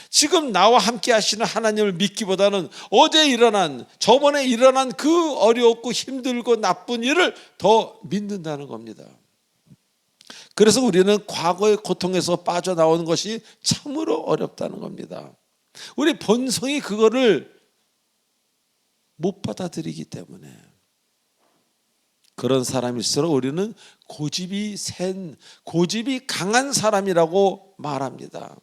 지금 나와 함께 하시는 하나님을 믿기보다는 어제 일어난, 저번에 일어난 그 어렵고 힘들고 나쁜 일을 더 믿는다는 겁니다. 그래서 우리는 과거의 고통에서 빠져나오는 것이 참으로 어렵다는 겁니다. 우리 본성이 그거를 못 받아들이기 때문에. 그런 사람일수록 우리는 고집이 센, 고집이 강한 사람이라고 말합니다.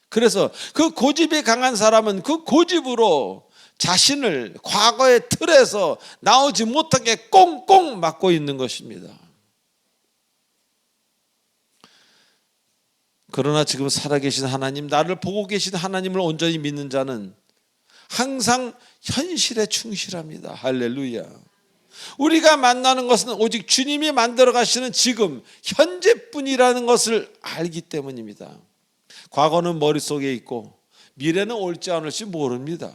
그래서 그 고집이 강한 사람은 그 고집으로 자신을 과거의 틀에서 나오지 못하게 꽁꽁 막고 있는 것입니다. 그러나 지금 살아계신 하나님, 나를 보고 계신 하나님을 온전히 믿는 자는 항상 현실에 충실합니다. 할렐루야. 우리가 만나는 것은 오직 주님이 만들어 가시는 지금 현재뿐이라는 것을 알기 때문입니다. 과거는 머릿속에 있고 미래는 올지 않을지 모릅니다.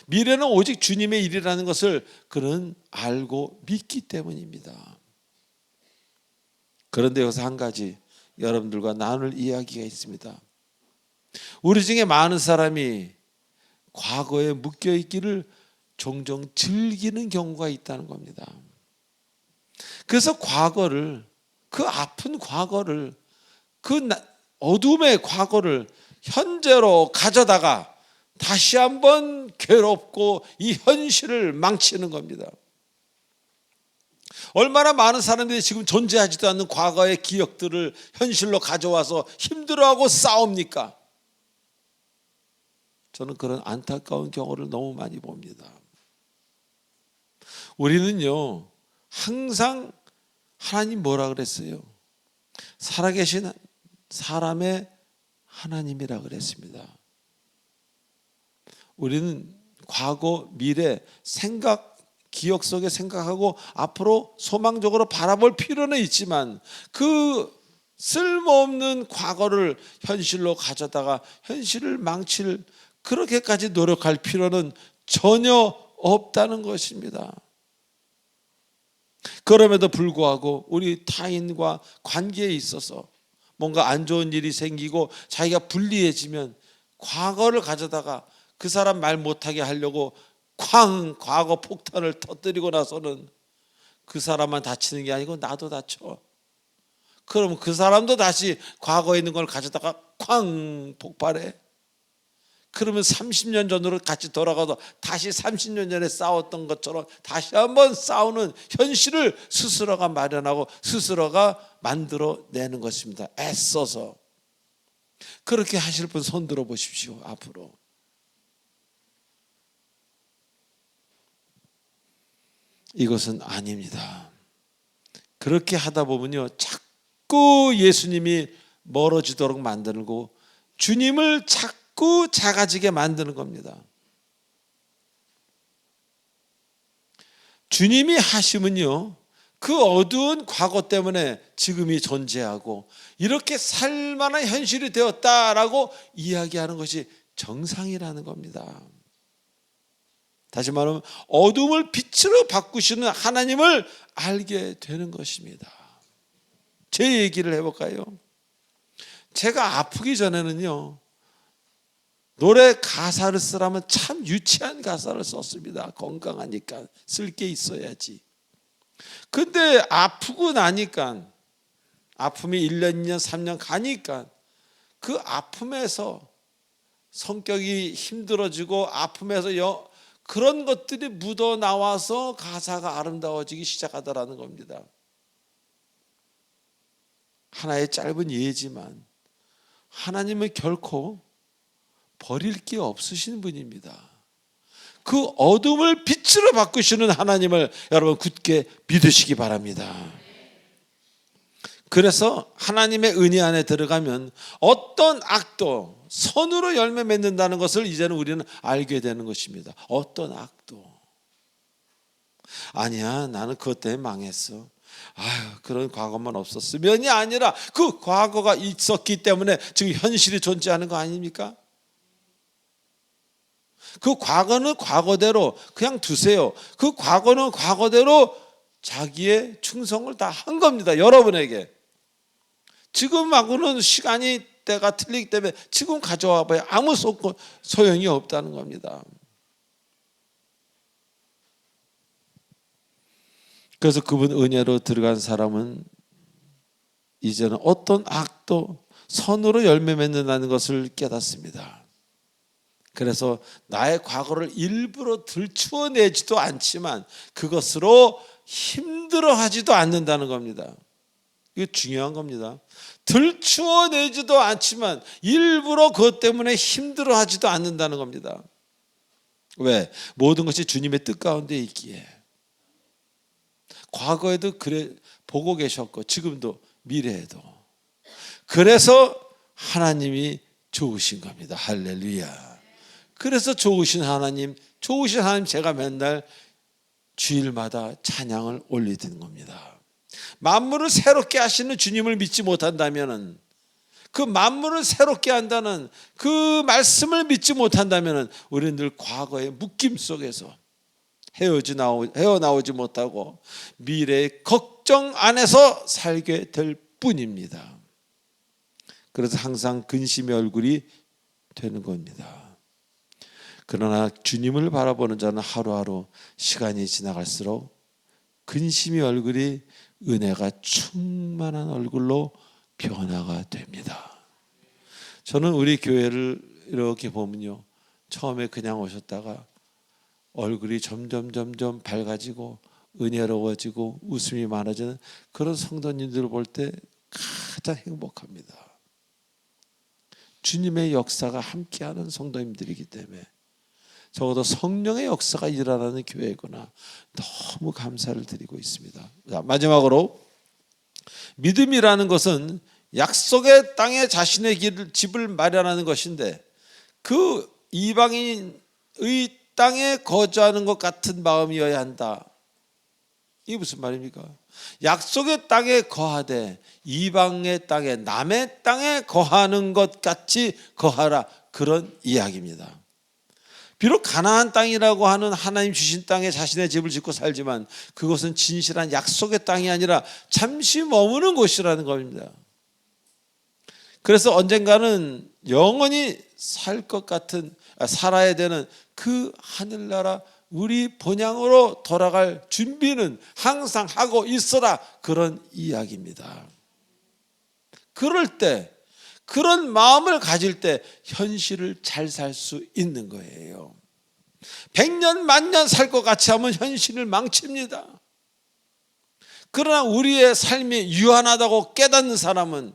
미래는 오직 주님의 일이라는 것을 그는 알고 믿기 때문입니다. 그런데 여기서 한 가지 여러분들과 나눌 이야기가 있습니다. 우리 중에 많은 사람이 과거에 묶여 있기를 종종 즐기는 경우가 있다는 겁니다. 그래서 과거를, 그 아픈 과거를, 그 어둠의 과거를 현재로 가져다가 다시 한번 괴롭고 이 현실을 망치는 겁니다. 얼마나 많은 사람들이 지금 존재하지도 않는 과거의 기억들을 현실로 가져와서 힘들어하고 싸웁니까? 저는 그런 안타까운 경우를 너무 많이 봅니다. 우리는요, 항상 하나님 뭐라 그랬어요? 살아계신 사람의 하나님이라 그랬습니다. 우리는 과거, 미래, 생각, 기억 속에 생각하고 앞으로 소망적으로 바라볼 필요는 있지만 그 쓸모없는 과거를 현실로 가져다가 현실을 망칠, 그렇게까지 노력할 필요는 전혀 없다는 것입니다. 그럼에도 불구하고 우리 타인과 관계에 있어서 뭔가 안 좋은 일이 생기고 자기가 불리해지면 과거를 가져다가 그 사람 말 못하게 하려고 과거 폭탄을 터뜨리고 나서는 그 사람만 다치는 게 아니고 나도 다쳐. 그럼 그 사람도 다시 과거에 있는 걸 가져다가 쾅 폭발해. 그러면 30년 전으로 같이 돌아가서 다시 30년 전에 싸웠던 것처럼 다시 한번 싸우는 현실을 스스로가 마련하고 스스로가 만들어내는 것입니다. 애써서. 그렇게 하실 분 손 들어 보십시오. 앞으로. 이것은 아닙니다. 그렇게 하다 보면요, 자꾸 예수님이 멀어지도록 만들고 주님을 자꾸 작아지게 만드는 겁니다. 주님이 하시면요, 그 어두운 과거 때문에 지금이 존재하고 이렇게 살만한 현실이 되었다라고 이야기하는 것이 정상이라는 겁니다. 다시 말하면 어둠을 빛으로 바꾸시는 하나님을 알게 되는 것입니다. 제 얘기를 해볼까요? 제가 아프기 전에는요, 노래 가사를 쓰라면 참 유치한 가사를 썼습니다. 건강하니까 쓸 게 있어야지. 근데 아프고 나니까, 아픔이 1년, 2년, 3년 가니까 그 아픔에서 성격이 힘들어지고 아픔에서 그런 것들이 묻어 나와서 가사가 아름다워지기 시작하더라는 겁니다. 하나의 짧은 예지만 하나님은 결코 버릴 게 없으신 분입니다. 그 어둠을 빛으로 바꾸시는 하나님을 여러분 굳게 믿으시기 바랍니다. 그래서 하나님의 은혜 안에 들어가면 어떤 악도 선으로 열매 맺는다는 것을 이제는 우리는 알게 되는 것입니다. 어떤 악도. 아니야, 나는 그것 때문에 망했어. 아유, 그런 과거만 없었으면이 아니라 그 과거가 있었기 때문에 지금 현실이 존재하는 거 아닙니까? 그 과거는 과거대로 그냥 두세요. 그 과거는 과거대로 자기의 충성을 다 한 겁니다. 여러분에게. 지금하고는 시간이 때가 틀리기 때문에 지금 가져와 봐야 아무 소용이 없다는 겁니다. 그래서 그분 은혜로 들어간 사람은 이제는 어떤 악도 선으로 열매 맺는다는 것을 깨닫습니다. 그래서 나의 과거를 일부러 들추어내지도 않지만 그것으로 힘들어하지도 않는다는 겁니다. 이거 중요한 겁니다. 들추어내지도 않지만 일부러 그것 때문에 힘들어하지도 않는다는 겁니다. 왜? 모든 것이 주님의 뜻 가운데 있기에. 과거에도 그래 보고 계셨고 지금도 미래에도. 그래서 하나님이 좋으신 겁니다. 할렐루야. 그래서 좋으신 하나님 제가 맨날 주일마다 찬양을 올리는 겁니다. 만물을 새롭게 하시는 주님을 믿지 못한다면, 그 만물을 새롭게 한다는 그 말씀을 믿지 못한다면 우리는 늘 과거의 묶임 속에서 헤어나오지 못하고 미래의 걱정 안에서 살게 될 뿐입니다. 그래서 항상 근심의 얼굴이 되는 겁니다. 그러나 주님을 바라보는 자는 하루하루 시간이 지나갈수록 근심의 얼굴이 은혜가 충만한 얼굴로 변화가 됩니다. 저는 우리 교회를 이렇게 보면요, 처음에 그냥 오셨다가 얼굴이 점점 밝아지고 은혜로워지고 웃음이 많아지는 그런 성도님들을 볼 때 가장 행복합니다. 주님의 역사가 함께하는 성도님들이기 때문에 적어도 성령의 역사가 일어나는 교회구나, 너무 감사를 드리고 있습니다. 자, 마지막으로 믿음이라는 것은 약속의 땅에 자신의 집을 마련하는 것인데 그 이방인의 땅에 거주하는 것 같은 마음이어야 한다. 이게 무슨 말입니까? 약속의 땅에 거하되 이방의 땅에, 남의 땅에 거하는 것 같이 거하라, 그런 이야기입니다. 비록 가나안 땅이라고 하는 하나님 주신 땅에 자신의 집을 짓고 살지만 그것은 진실한 약속의 땅이 아니라 잠시 머무는 곳이라는 겁니다. 그래서 언젠가는 영원히 살아야 되는 그 하늘나라 우리 본향으로 돌아갈 준비는 항상 하고 있어라, 그런 이야기입니다. 그럴 때, 그런 마음을 가질 때 현실을 잘 살 수 있는 거예요. 100년 만년 살 것 같이 하면 현실을 망칩니다. 그러나 우리의 삶이 유한하다고 깨닫는 사람은,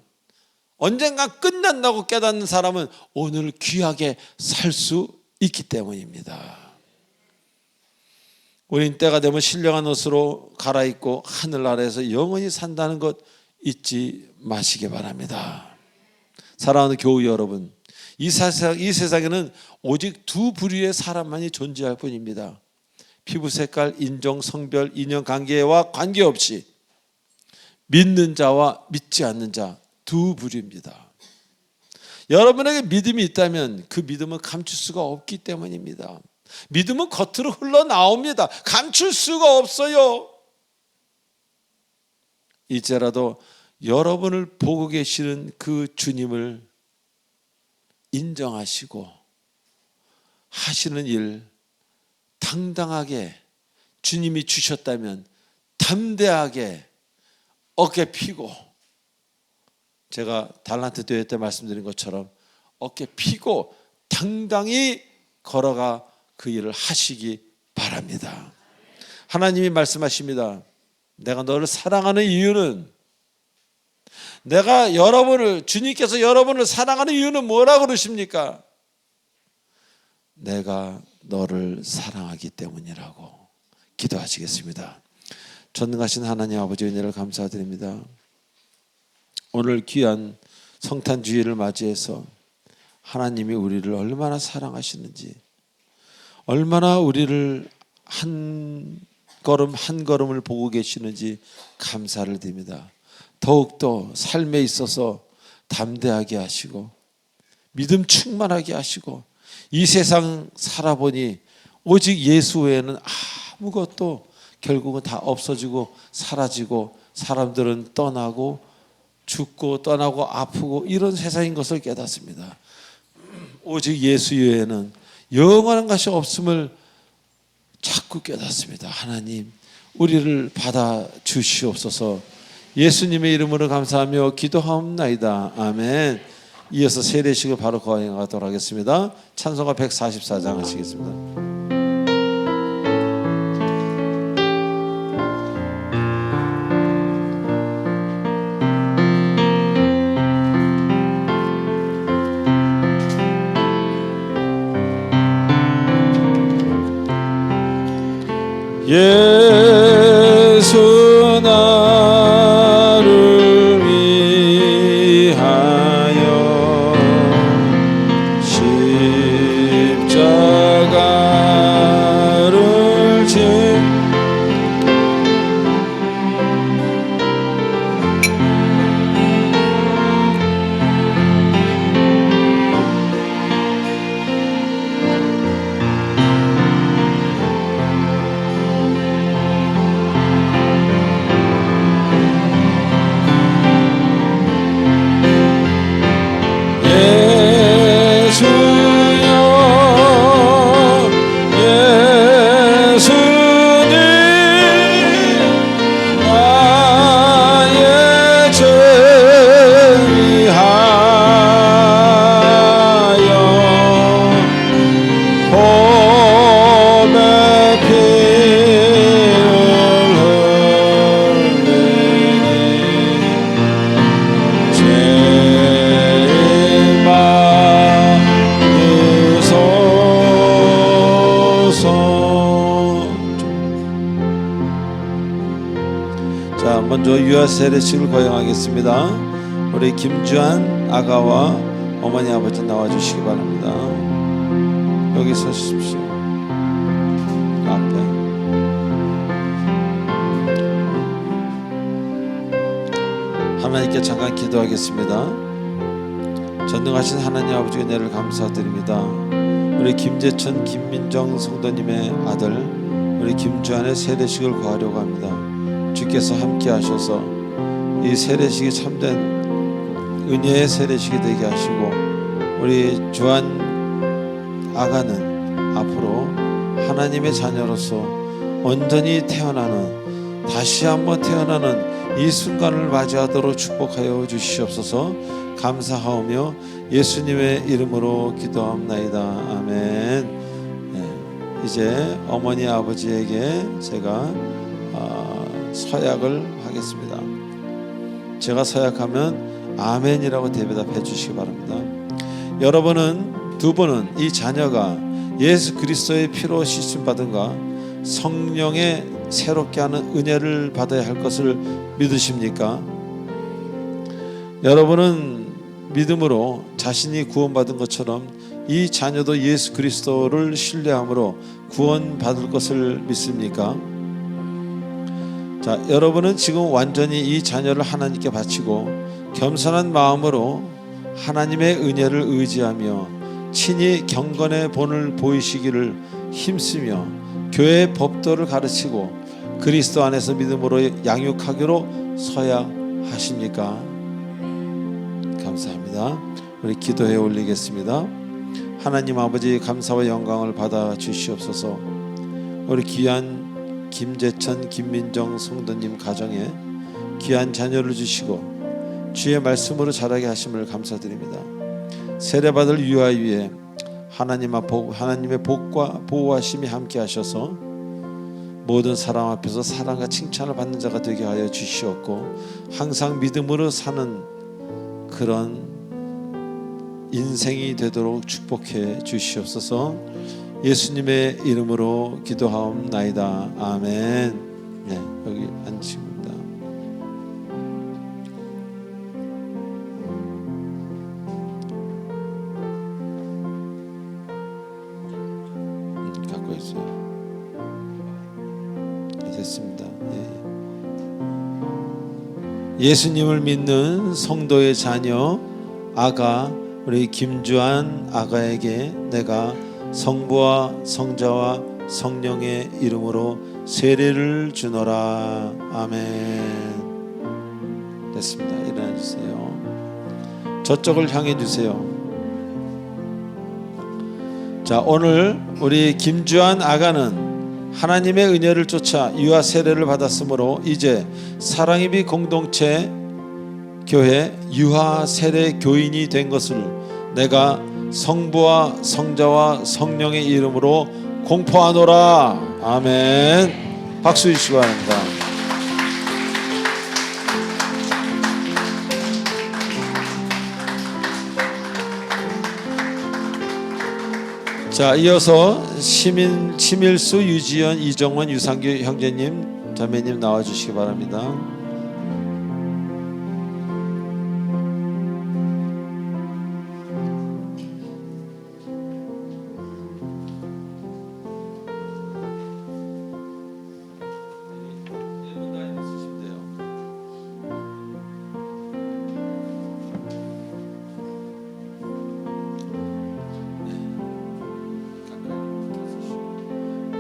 언젠가 끝난다고 깨닫는 사람은 오늘 귀하게 살 수 있기 때문입니다. 우린 때가 되면 신령한 옷으로 갈아입고 하늘나라에서 영원히 산다는 것 잊지 마시기 바랍니다. 사랑하는 교우 여러분, 이 세상에는 오직 두 부류의 사람만이 존재할 뿐입니다. 피부 색깔, 인종, 성별, 인연 관계와 관계없이 믿는 자와 믿지 않는 자, 두 부류입니다. 여러분에게 믿음이 있다면 그 믿음은 감출 수가 없기 때문입니다. 믿음은 겉으로 흘러나옵니다. 감출 수가 없어요. 이제라도 여러분을 보고 계시는 그 주님을 인정하시고 하시는 일 당당하게 주님이 주셨다면 담대하게 어깨 펴고, 제가 달란트 대회 때 말씀드린 것처럼 어깨 펴고 당당히 걸어가 그 일을 하시기 바랍니다. 하나님이 말씀하십니다. 내가 너를 사랑하는 이유는, 주님께서 여러분을 사랑하는 이유는 뭐라고 그러십니까? 내가 너를 사랑하기 때문이라고 기도하시겠습니다. 전능하신 하나님 아버지 은혜를 감사드립니다. 오늘 귀한 성탄 주일을 맞이해서 하나님이 우리를 얼마나 사랑하시는지, 얼마나 우리를 한 걸음 한 걸음을 보고 계시는지 감사를 드립니다. 더욱더 삶에 있어서 담대하게 하시고 믿음 충만하게 하시고, 이 세상 살아보니 오직 예수 외에는 아무것도 결국은 다 없어지고 사라지고, 사람들은 떠나고 죽고 떠나고 아프고 이런 세상인 것을 깨닫습니다. 오직 예수 외에는 영원한 것이 없음을 자꾸 깨닫습니다. 하나님, 우리를 받아 주시옵소서. 예수님의 이름으로 감사하며 기도하옵나이다. 아멘. 이어서 세례식을 바로 거행하도록 하겠습니다. 찬송가 144장 하시겠습니다. 예수 나를 위하여 십자가를 먼저 유아 세례식을 거행하겠습니다. 우리 김주한 아가와 어머니 아버지 나와주시기 바랍니다. 여기 서주십시오. 앞에. 하나님께 잠깐 기도하겠습니다. 전능하신 하나님 아버지 은혜를 감사드립니다. 우리 김재천 김민정 성도님의 아들 우리 김주한의 세례식을 거하려고 합니다. 주께서 함께 하셔서 이 세례식이 참된 은혜의 세례식이 되게 하시고, 우리 주한 아가는 앞으로 하나님의 자녀로서 온전히 태어나는, 다시 한번 태어나는 이 순간을 맞이하도록 축복하여 주시옵소서. 감사하오며 예수님의 이름으로 기도합나이다. 아멘. 이제 어머니 아버지에게 제가 서약을 하겠습니다. 제가 서약하면 아멘이라고 대답해 주시기 바랍니다. 여러분은, 두 분은 이 자녀가 예수 그리스도의 피로 씻음받은가 성령의 새롭게 하는 은혜를 받아야 할 것을 믿으십니까? 여러분은 믿음으로 자신이 구원받은 것처럼 이 자녀도 예수 그리스도를 신뢰함으로 구원받을 것을 믿습니까? 자, 여러분은 지금 완전히 이 자녀를 하나님께 바치고 겸손한 마음으로 하나님의 은혜를 의지하며 친히 경건의 본을 보이시기를 힘쓰며 교회의 법도를 가르치고 그리스도 안에서 믿음으로 양육하기로 서약하십니까? 감사합니다. 우리 기도해 올리겠습니다. 하나님 아버지, 감사와 영광을 받아 주시옵소서. 우리 귀한 김재천 김민정 성도님 가정에 귀한 자녀를 주시고 주의 말씀으로 자라게 하심을 감사드립니다. 세례받을 유아 위에 하나님의 복과 보호하심이 함께 하셔서 모든 사람 앞에서 사랑과 칭찬을 받는 자가 되게 하여 주시옵고, 항상 믿음으로 사는 그런 인생이 되도록 축복해 주시옵소서. 예수님의 이름으로 기도하옵나이다. 아멘. 네, 여기 앉으십니다. 갖고 있어요. 네, 됐습니다. 예수님을 믿는 성도의 자녀 아가 우리 김주한 아가에게 내가 성부와 성자와 성령의 이름으로 세례를 주노라. 아멘. 됐습니다. 일어나 주세요. 저쪽을 향해 주세요. 자, 오늘 우리 김주한 아가는 하나님의 은혜를 쫓아 유아 세례를 받았으므로 이제 사랑입이 공동체 교회 유아 세례 교인이 된 것을 내가 성부와 성자와 성령의 이름으로 공포하노라. 아멘. 박수 주시기 바랍니다. 자, 이어서 심일수, 유지연, 이정원, 유상규 형제님, 자매님 나와주시기 바랍니다.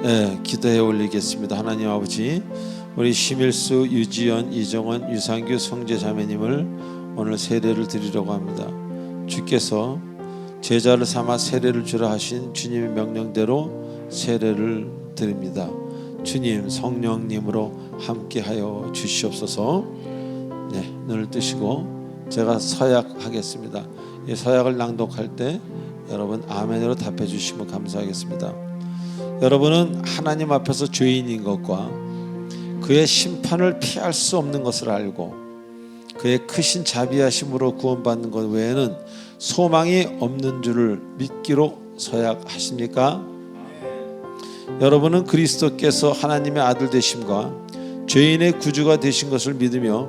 네, 기도해 올리겠습니다. 하나님 아버지, 우리 심일수, 유지연, 이정원, 유상규 성제 자매님을 오늘 세례를 드리려고 합니다. 주께서 제자를 삼아 세례를 주라 하신 주님의 명령대로 세례를 드립니다. 주님 성령님으로 함께하여 주시옵소서. 네, 눈을 뜨시고 제가 서약하겠습니다. 이 서약을 낭독할 때 여러분 아멘으로 답해 주시면 감사하겠습니다. 여러분은 하나님 앞에서 죄인인 것과 그의 심판을 피할 수 없는 것을 알고 그의 크신 자비하심으로 구원받는 것 외에는 소망이 없는 줄을 믿기로 서약하십니까? 여러분은 그리스도께서 하나님의 아들 되심과 죄인의 구주가 되신 것을 믿으며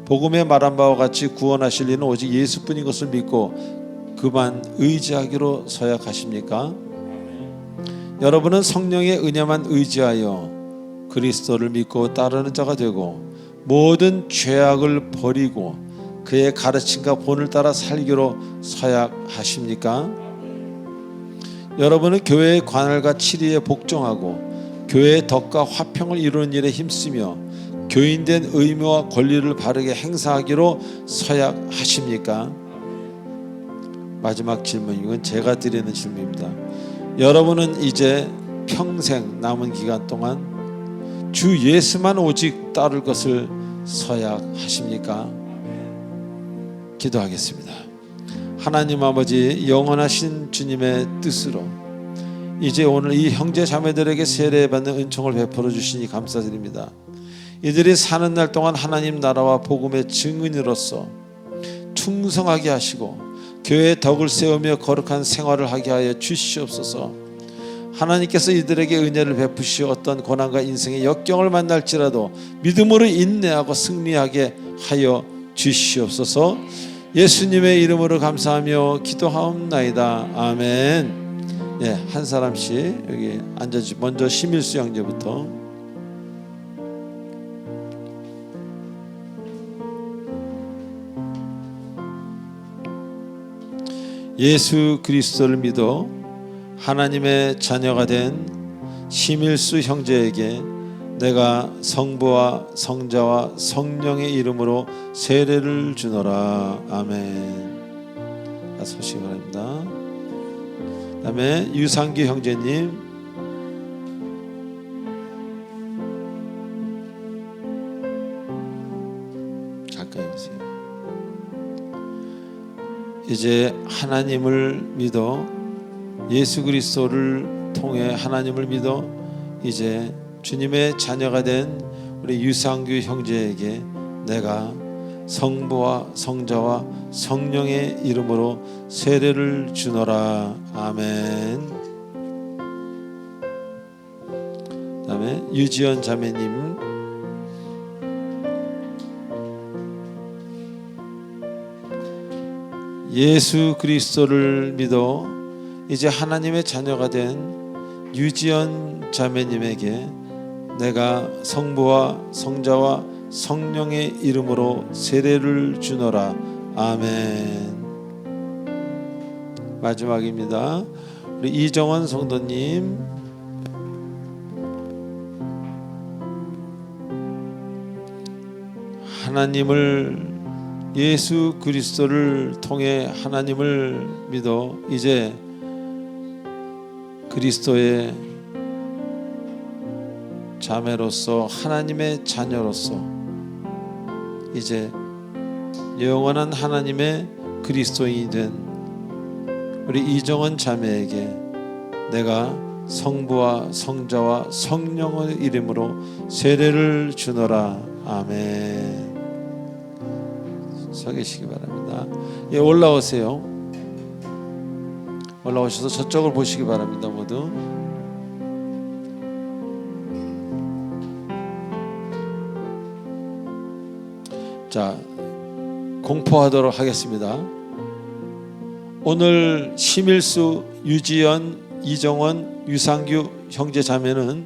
복음에 말한 바와 같이 구원하실 이는 오직 예수뿐인 것을 믿고 그만 의지하기로 서약하십니까? 여러분은 성령의 은혜만 의지하여 그리스도를 믿고 따르는 자가 되고 모든 죄악을 버리고 그의 가르침과 본을 따라 살기로 서약하십니까? 여러분은 교회의 관할과 치리에 복종하고 교회의 덕과 화평을 이루는 일에 힘쓰며 교인된 의무와 권리를 바르게 행사하기로 서약하십니까? 마지막 질문, 이건 제가 드리는 질문입니다. 여러분은 이제 평생 남은 기간 동안 주 예수만 오직 따를 것을 서약하십니까? 기도하겠습니다. 하나님 아버지, 영원하신 주님의 뜻으로 이제 오늘 이 형제 자매들에게 세례받는 은총을 베풀어 주시니 감사드립니다. 이들이 사는 날 동안 하나님 나라와 복음의 증인으로서 충성하게 하시고 교회의 덕을 세우며 거룩한 생활을 하게 하여 주시옵소서. 하나님께서 이들에게 은혜를 베푸시어 어떤 고난과 인생의 역경을 만날지라도 믿음으로 인내하고 승리하게 하여 주시옵소서. 예수님의 이름으로 감사하며 기도하옵나이다. 아멘. 예, 한 사람씩 여기 앉아주시. 먼저 심일수 형제부터. 예수 그리스도를 믿어 하나님의 자녀가 된 심일수 형제에게 내가 성부와 성자와 성령의 이름으로 세례를 주노라. 아멘. 서시기 바랍니다. 그 다음에 유상규 형제님. 가까이 오세요. 이제 하나님을 믿어 예수 그리스도를 통해 하나님을 믿어 이제 주님의 자녀가 된 우리 유상규 형제에게 내가 성부와 성자와 성령의 이름으로 세례를 주노라. 아멘. 유지연 자매님, 예수 그리스도를 믿어 이제 하나님의 자녀가 된 유지연 자매님에게 내가 성부와 성자와 성령의 이름으로 세례를 주노라. 아멘. 마지막입니다. 우리 이정원 성도님, 하나님을, 예수 그리스도를 통해 하나님을 믿어 이제 그리스도의 자매로서 하나님의 자녀로서 이제 영원한 하나님의 그리스도인이 된 우리 이정원 자매에게 내가 성부와 성자와 성령의 이름으로 세례를 주노라. 아멘. 서 계시기 바랍니다. 예, 올라오세요. 올라오셔서 저쪽을 보시기 바랍니다. 모두. 자, 공포하도록 하겠습니다. 오늘 심일수, 유지연, 이정원, 유상규 형제 자매는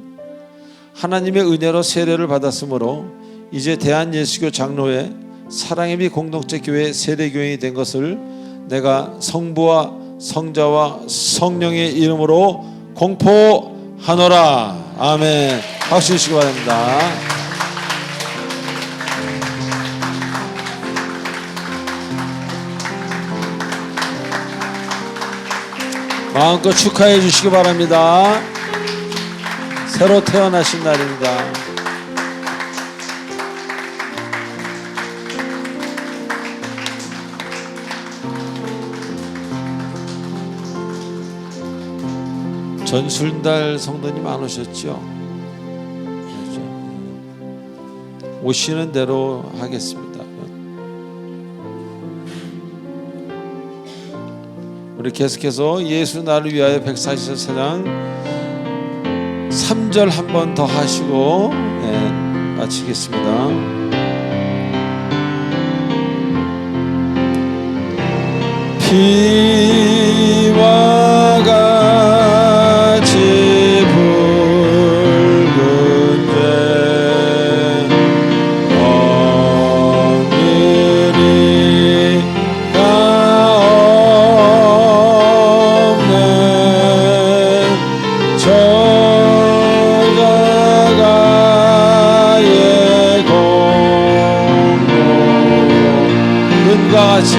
하나님의 은혜로 세례를 받았으므로 이제 대한예수교 장로회 사랑의 빛 공동체 교회 세례교인이 된 것을 내가 성부와 성자와 성령의 이름으로 공포하노라. 아멘. 박수 주시기 바랍니다. 마음껏 축하해 주시기 바랍니다. 새로 태어나신 날입니다. 전순달 성도님 안 오셨죠? 오시는 대로 하겠습니다. 우리 계속해서 예수 나를 위하여 144장 3절 한 번 더 하시고 마치겠습니다. 피와 같이 붉은 죄 엄밀히 없는 저자가의 공로 눈과 같이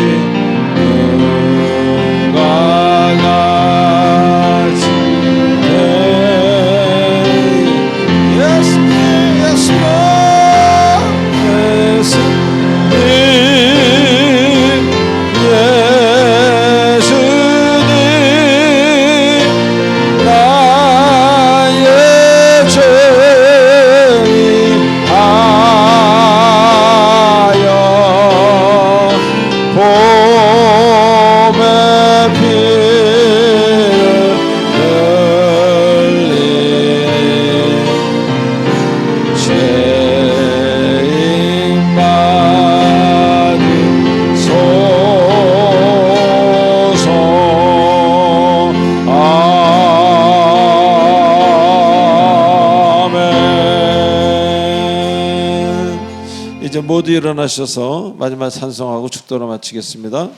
이제 모두 일어나셔서 마지막 찬송하고 축도로 마치겠습니다.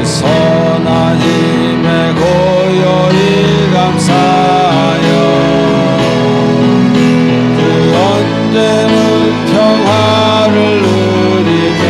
선한 힘에 고요히 감사하여 그 언제는 평화를 누리며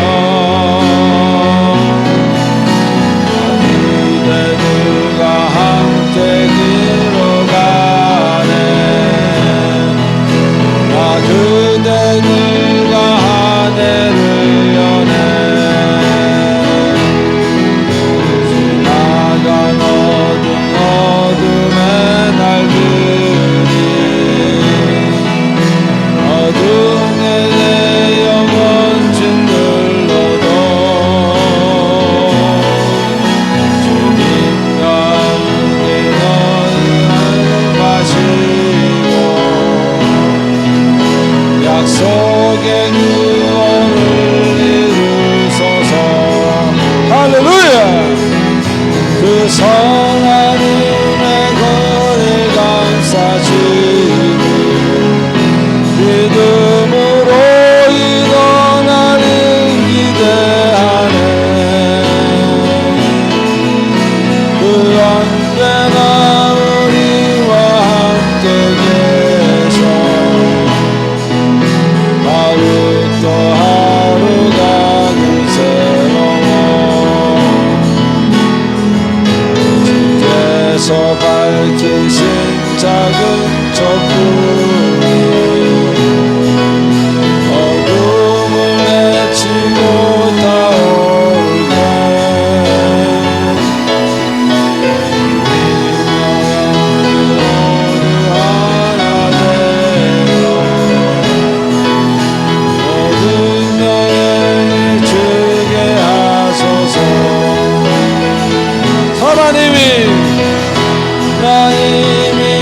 내게 구원을 이루소서. 할렐루야. 그 선한 은혜 거리 감사주니 믿음으로 일어나는 기대하네. 그 언제나 우리와 함께 계셔 하루 또 하루가 늘 새로워. 주께서 밝히신 작은 촛불이 어둠을 내치고 타오르네. 모든 여행을 주게 하소서. 하나님이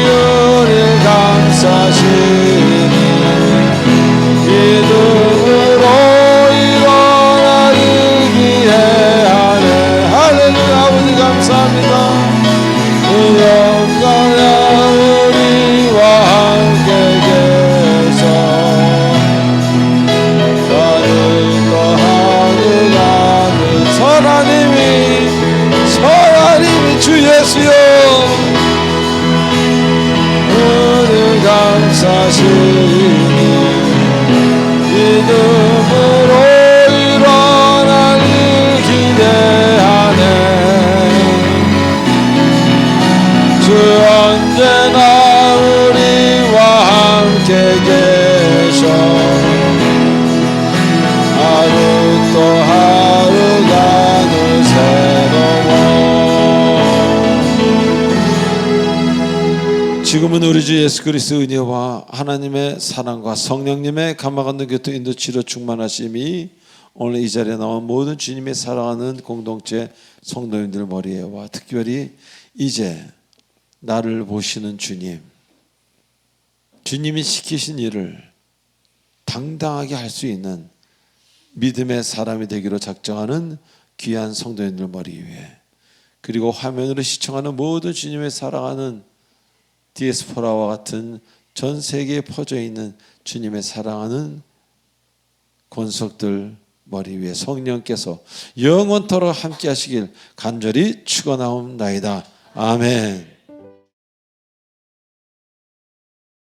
우리를 감싸시니 믿음으로 일어나길 기대하네. 할렐루야. 아버지 감사합니다. 그 영광의 우리와 함께 계셔 하늘도 하늘가 늘 하나님이 주 예수여 우리를 감싸시니 믿음으로 일어나길 기대하네. 주 언제나 우리와 함께 계셔 하루 또 하루가 늘 새로워. 지금은 우리 주 예수 그리스도의 은혜와 하나님의 사랑과 성령님의 감화감동 교통 인도 치료 충만하심이 오늘 이 자리에 나온 모든 주님의 사랑하는 공동체 성도님들 머리에 와 특별히 이제 나를 보시는 주님이 시키신 일을 당당하게 할 수 있는 믿음의 사람이 되기로 작정하는 귀한 성도님들 머리 위에 그리고 화면으로 시청하는 모든 주님의 사랑하는 디에스포라와 같은 전 세계에 퍼져 있는 주님의 사랑하는 권속들 머리 위에 성령께서 영원토록 함께 하시길 간절히 축원하옵나이다. 아멘.